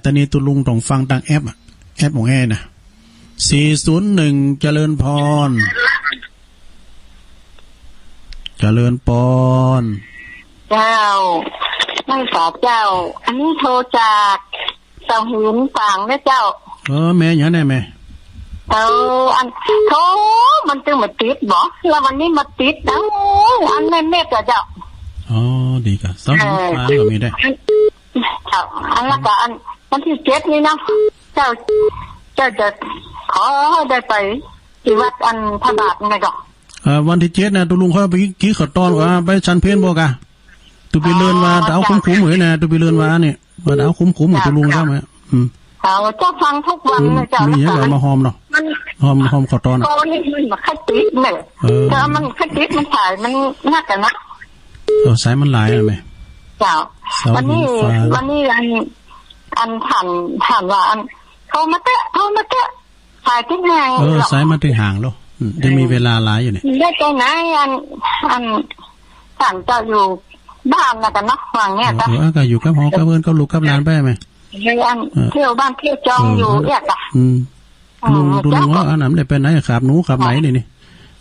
ตอนนี้ตุลุงต้องฟังทางแอปของแอนะ401เจริญพรเจริญพรเจ้าไม่ฝากเจ้าอันนี้โทรจากเสาหินฝั่งนะเจ้าแม่อย่างไหนแม่อันโทรมันจะมาติดบ่แล้ววันนี้มาติดนะอันแม่เจ้าดีกันสองฟ้าก็มีได้อันละก็อันวันที่7นี่นะเจ้าจะขอได้ไปที่วัดอันพระบาทไงก็วันที่7นะตุลุงเขาไปกี่ขอตอนว่าไปชันเพลบ่กะตุไปเลื่อนว่าเอาคุ้มๆเหมือนนะตุไปเลื่อนว่าเนี่ยว่าเอาคุ้มๆเหมือนตุลุงเข้ามั้ยเจ้าฟังทุกวันนะเจ้ามีอย่างมาหอมเนาะหอมขอตอนตอนนี้มันคัดติดเนี่ยแต่มันคัดติดมันถ่ายมันน่ากันนะสายมันหลายเลยไหมเจ้าวันนี้อันผ่านว่าอันเขามาเตะสายที่ห่างสายมาที่ห่างแล้วยังมีเวลาหลายอยู่เนี่ยได้ตรงไหนอันผ่านเจ้าอยู่ บ้านนะกันนะหวังเนี่ยจ้ะ ก็อยู่กับหอกับเพื่อนกับลูกกับหลานไปไหม เที่ยวบ้านเที่ยวจองอยู่เนี่ยจ้ะ ลุงว่าอันนั้นได้ไปไหนขับหนูขับไหนนี่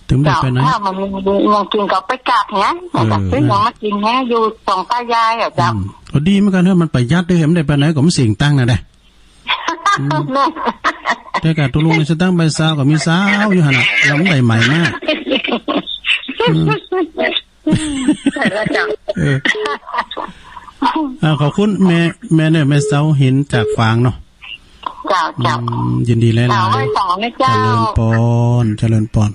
ถึงได้ไปไหน ถ้ามันยังกินก็ไปกราบเนี้ยแต่ซื้อของมากินเนี้ยอยู่สองตายายอ่ะจ้ะ ก็ดีเหมือนกันเถอะมันประหยัดด้วยเห็นได้ไปไหนก็มันสิ่งตั้งนะได้แต่การตัวลุงในสตั้งใบสาวก็มีสาวอยู่หันอ่ะเราไม่ได้ใหม่มากขอบคุณแม่เนี่ยแม่เสาหินจากฟางเนาะยินดีเลยนะเจริญปอนเจริญปอน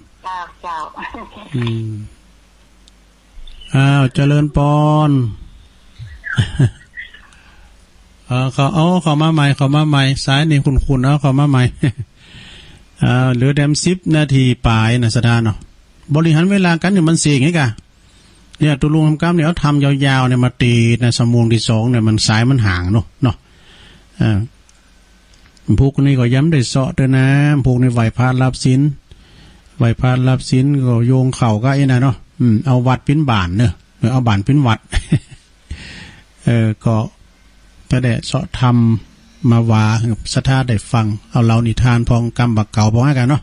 เจริญปอนเขามาใหม่สายนี่คุณเขามาใหม่เหลือ10 นาทีปลายนะสดาเนาะบริหารเวลากันเนี่ยมันเสี่ยงไงกะเนี่ยตัวลุงทำกล้ามเนี่ยเขาทำยาวๆเนี่ยมาตีในสมงที่2เนี่ยมันสายมันห่างเนาะพวกนี้ก็ย้ำได้เสาะด้วยนะพวกนี้ไหวพารับสินก็โยงเข่าก็ไอ้น่ะเนาะเอาวัดปิ้นบานเนอะเอาบานปิ้นวัด ก็แต่ได้เสาะทำมาว่าสถาได้ฟังเอาเรานิทานพองกำบักเก่าพองให้กันเนาะ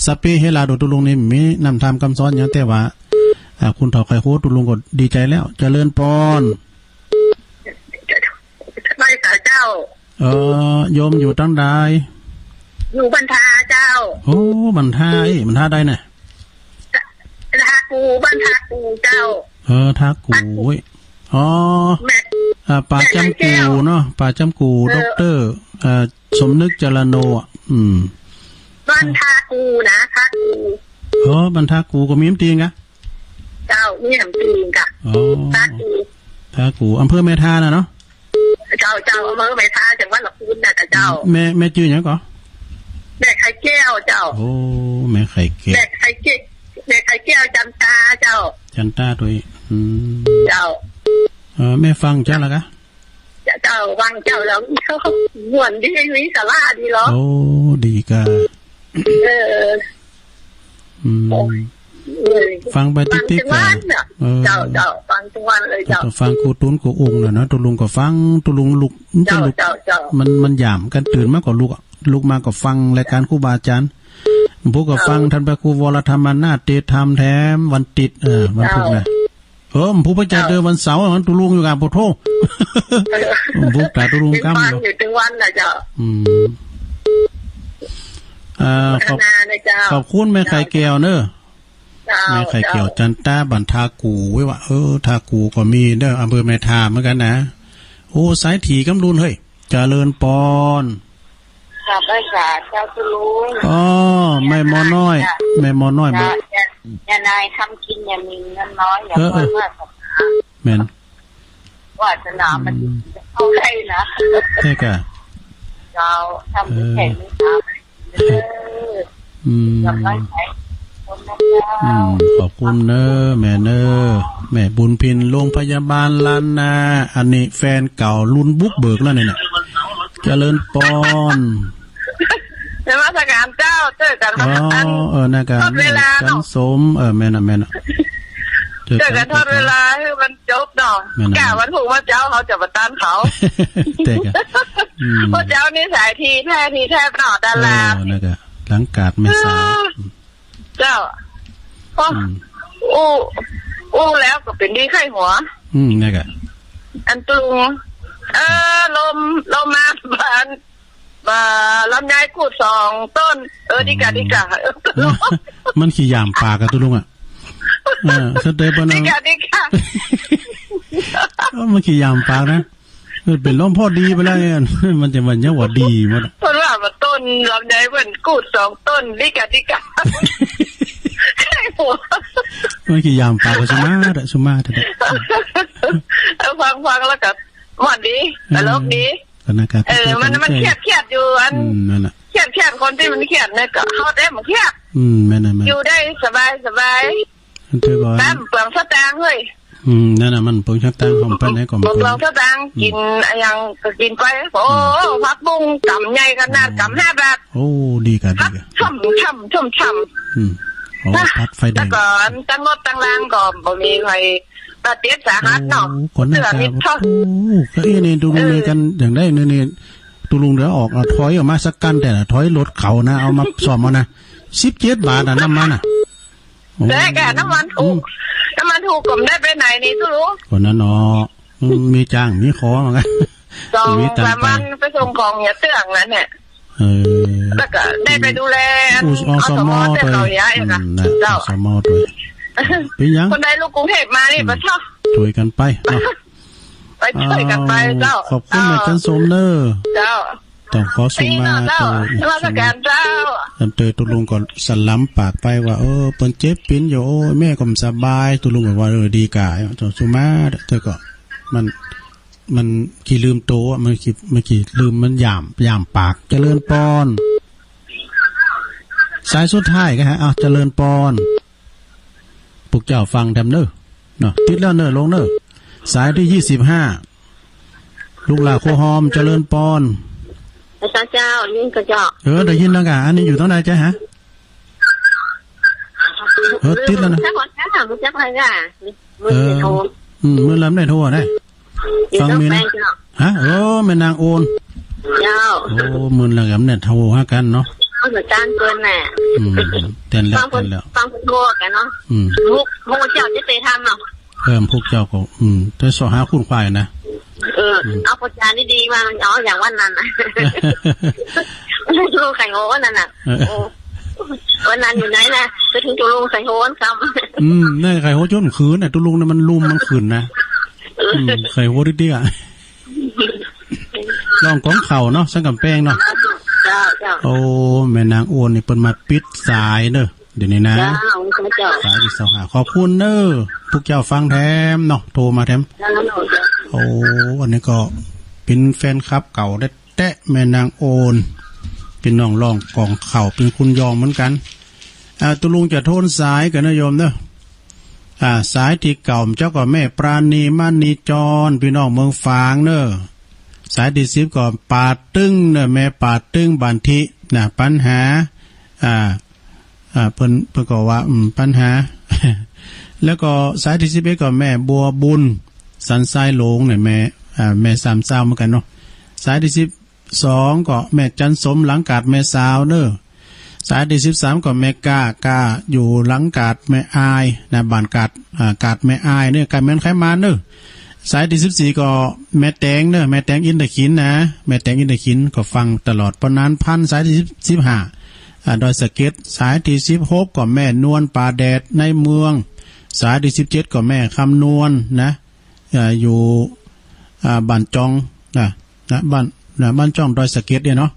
สเปเฮลาโดตุลุงนี่มีนำทำคำสอนอย่างแต่ว่าคุณเฒ่าไข่โคตุลุงก็ดีใจแล้วเจริญปอนไม่สาเจ้าโยมอยู่ตั้งใดอยู่บรรทาเจ้าโอ้บรรทาได้น่ะทากูบรรทากูเจ้าทากูป่าจำกูเนาะป่าจำกูดรสมนึกจรโนบรรทากูนะทากูบรรทากูก็มีมตีงกะเจ้ามีมตีงกะทากูอำเภอแม่ทาน่ะเนาะเจ้าอำเภอแม่ทาจังหวัดลำพูนน่ะเจ้าแม่ชื่อหยังก่อแม่ไข่แก้วเจ้าโอ้แม่ไข่แก้วแม่ไข่แก้วจันตาเจ้าจันตาตัวเจ้าแม่ฟังเจ้าละกะเจ้าฟังเจ้าแล้วม่วนดีวิสาระดีเหรอโอ้ดีกะฟังไปติ๊กๆกันเจ้าฟังทุกวันเลยเจ้าฟังกูตุ้นกูองนะเนาะตุลุงก็ฟังตุลุงลุกเจ้ามันหยามกันตื่นมากกว่าลูกมาก็ฟังรายการครูบาอาจารย์พวกก็ฟังท่านพระครูวรธรรมนาถเตธรรมแถมวันติดวันพุธนะผู้ประจักษ์เดิมวันเสาร์มันตุลุงอยู่กับพุทโธพวกแต่ตุลุงก้ำอยู่ถึงวันนะเจ้าขอบคุณแม่ไข่แก้วเนอะแม่ไข่เกี่ยวจันต้าบันทากูไว้ว่าทากูก็มีเด้ออำเภอแม่ทาเหมือนกันนะโอ้สายถีกำลุนเฮ้ยเจริญปอนขับไปสาเจ้าตุลุงแม่มอน้อยบ่อย่านายทำกินอย่ามีเงินน้อยอย่าเพิ่มว่าแม่นว่าสนามมันเอาได้นะใช่กะเราทำแข่งนี่ครับอย่าไปขอบคุณเนอะแม่บุญพินโรงพยาบาลล้านนาอันนี้แฟนเก่ารุ่นบุกเบิกแล้วเนี่ยเจริญปอนในมาตรการเจ้าเจอกันนะกันจันสมแม่น่ะเจอกันทอดเวลาให้มันจบเนาะแก่วันถูกว่าเจ้าเขาจะมาต้านเขาแต่กันเพราะเจ้านี่สายทีแท้หนอดารานะกันหลังกาดไม่สาวเจ้าแล้วก็เป็นดีไข้หัวนี่กะอันตุงลมมาบ้านลำไยกูด2 ต้นดีกะมันขี้ยามปากกับตุลุงอ่ะสเตปนะดีกะมันขี้ยามปากนะเป็นลมพอดีไปแล้วเนี่ยมันจะมันยังว่าดีมั้งเพราะว่ามันต้นลำไยมันกูด2 ต้นดีกะมันกี่ยามปากสุมาเถอะฟังแล้วก็มันดีตลกดีมันเครียดอยู่อันนั่นน่ะเครียดคนที่มันเครียดเนี่ยก็เฮาได้มันเครียดแม่นอยู่ได้สบายเธอก่อนเปลืองสตางค์เฮ้ยนั่นน่ะมันเปลืองสตางค์ของไปไหนก่อนเปลืองสตางค์กินอย่างก็กินไปโอ้ผักบุ้งกำใหญ่ขนาดกำ5 บาทโอ้ดีกะช่ำโอ้พัดไฟแดงแต่ก่อนตั้งรถตั้งรางก็บ่มีใคร บาดเจ็บสาหัสเนาะ คนหน้าตาโอ้ก็นี่ตุลุงเลยกันอย่างได้นี่ตุลุงเดี๋ยวออกถอยออกมาสักกันแต่ละถอยรถเขานะเอามาสอบมานะ17 บาทน้ำมันแต่แกน้ำมันถูกก็ไม่ได้ไปไหนนี่ตุลุงคนนั้นเนาะมีจ้างมีขอมาไงมีแต่มันไปส่งของอย่าเตื้องนั้นเนี่ยแล้วก็ได้ไปดูแลอสมแต่เราย้ายนะเจ้าอสมด้วยเป็นยังคนใดลูกกรุงเทพมานี่ปะเจ้าช่วยกันไปไปช่วยกันไปเจ้าขอบคุณแม่จันสมเนอเจ้าต้องขอสุมาตัวราชการเจ้าเตยตุลุงก็สลัมปากไปว่าเปิ้นเจ็บปิ้นอยู่โอ้แม่ก็สบายตุลุงบอกว่าดีกายสุมาเธอก็มันขี้ลืมโตมันขี้ลืมมันย่ามปากเจริญปอนสายสุดท้ายก็ฮะเจริญปอนพวกเจ้าฟังแทมเนอเนาะติดแล้วเนอลงเนอสายที่25ลูกหลาโคหอมเจริญปอนเจ้ายินก็เจ้าได้ยินแล้วกะอันนี้อยู่ตรงไหนจ๊ะฮะติดแล้วนะมือลำได้โทรได้ฟังมีนะฮะแม่นางโอนเจ้ามือลำเนี่ยโทรหากันเนาะเอาเหมือนการเกินแน่เต้นแล้วฟังโทรกันเนาะพวกเจ้าจะเตะทำเนาะพวกเจ้าก็แต่สอหาคุณควายนะเอาประจานนี่ดีมาเอาอย่างวันนั้นนะลูกไข่โง่วันนั้นน่ะวันนั้นอยู่ไหนนะไปถึงตัวลุงไข่โง่วันคำนี่ไข่โง่จนขืนน่ะตัวลุงน่ะมันลุ่มมันขืนนะไข่โง่ดิ๊กอ่ะลองก้องเข่าเนาะสังกำแป้งเนาะโอ้แม่นางโอนนี่เปิ้นมาปิดสายเด้อเดี๋ยวนี้นะสายที่25ขอบคุณเด้อพวกเจ้าฟังแถมเนาะโทรมาแถมโอ้อันนี้ก็เป็นแฟนคลับเก่าแตะแม่นางโอนเป็นน้องร้องกองเข่าเป็นคุณยองเหมือนกันตุลุงจะโทนสายกันนะโยมเด้อสายที่เก่าเจ้าก็แม่ปราณีมณีจรพี่น้องเมืองฝางเด้อสายที่10ก็ป่าตึ้งเด้อแม่ป่าตึ้งบันทินะปัญหาเพิ่นก็ว่าปัญหา แล้วก็สายที่11ก็แม่บัวบุญสันทรายหลงเนี่ยแม่สามสาวเหมือนกันเนาะสายที่12ก็แม่จันสมหลังกาดแม่สาวเด้อสายที่13ก็แม่กาอยู่หลังกาดแม่อายนะบ้านกาดแม่อายเนี่ยกาแม่นไขมาเด้อสายที่14ก็แม่แตงเด้อแม่แตงอินเดขินนะแม่แตงอินเดขินก็ฟังตลอดปนานพันสายที่15ดอยสะเก็ดสายที่16ก็แม่นวลป่าแดดในเมืองสายที่17ก็แม่คำนวลนะอยู่บ้านจองบ้านจ้องดอยสะเก็ดเนี่ยเนาะ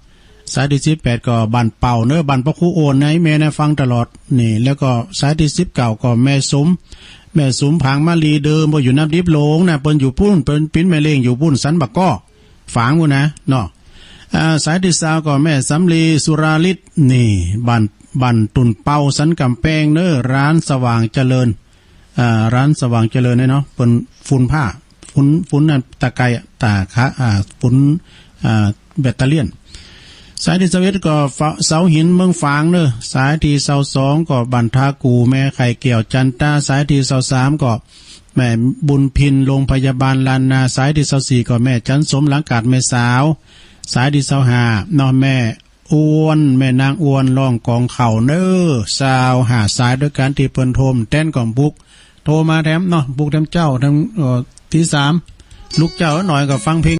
สายที่18ก็บ้านเป่าเนอะบ้านพระครูโอนแม่นะฟังตลอดนี่แล้วก็สายที่19ก็แม่สมผางมาลีเดิมบ่อยู่น้ำดิบโลงนะเปิ้นอยู่ปุ้นเปิ้นปิ้นแม่เล้งอยู่ปุ้นสันบักก้อฝางบ่นะเนาะสายที่20ก็แม่สำลีสุราฤทธิ์นี่บ้านตุนเป่าสันกำแพงเนอะร้านสว่างเจริญร้านสว่างเจริญเนาะเปิ้นฝุ่นผ้าฝุ่นนั่นตะไคร้ตาคะฝุ่นแบตเตอรี่สายที่21ก็เสาหินเมืองฝางเนอะสายที่22ก็บันทากูแม่ไข่เกี่ยวจันตาสายที่23ก็แม่บุญพินโรงพยาบาลลานนาสายที่24ก็แม่จันสมหลังกาดแม่สาวสายที่25น้องแม่อ้วนแม่นางอ้วนร้องกองเข่าเนอ25สายด้วยการที่เปิ้นโทมแต้นก่อมบุกโทรมาแถมเนาะบุกแถมเจ้าทั้งที่3ลูกเจ้าหน่อยก็ฟังเพลง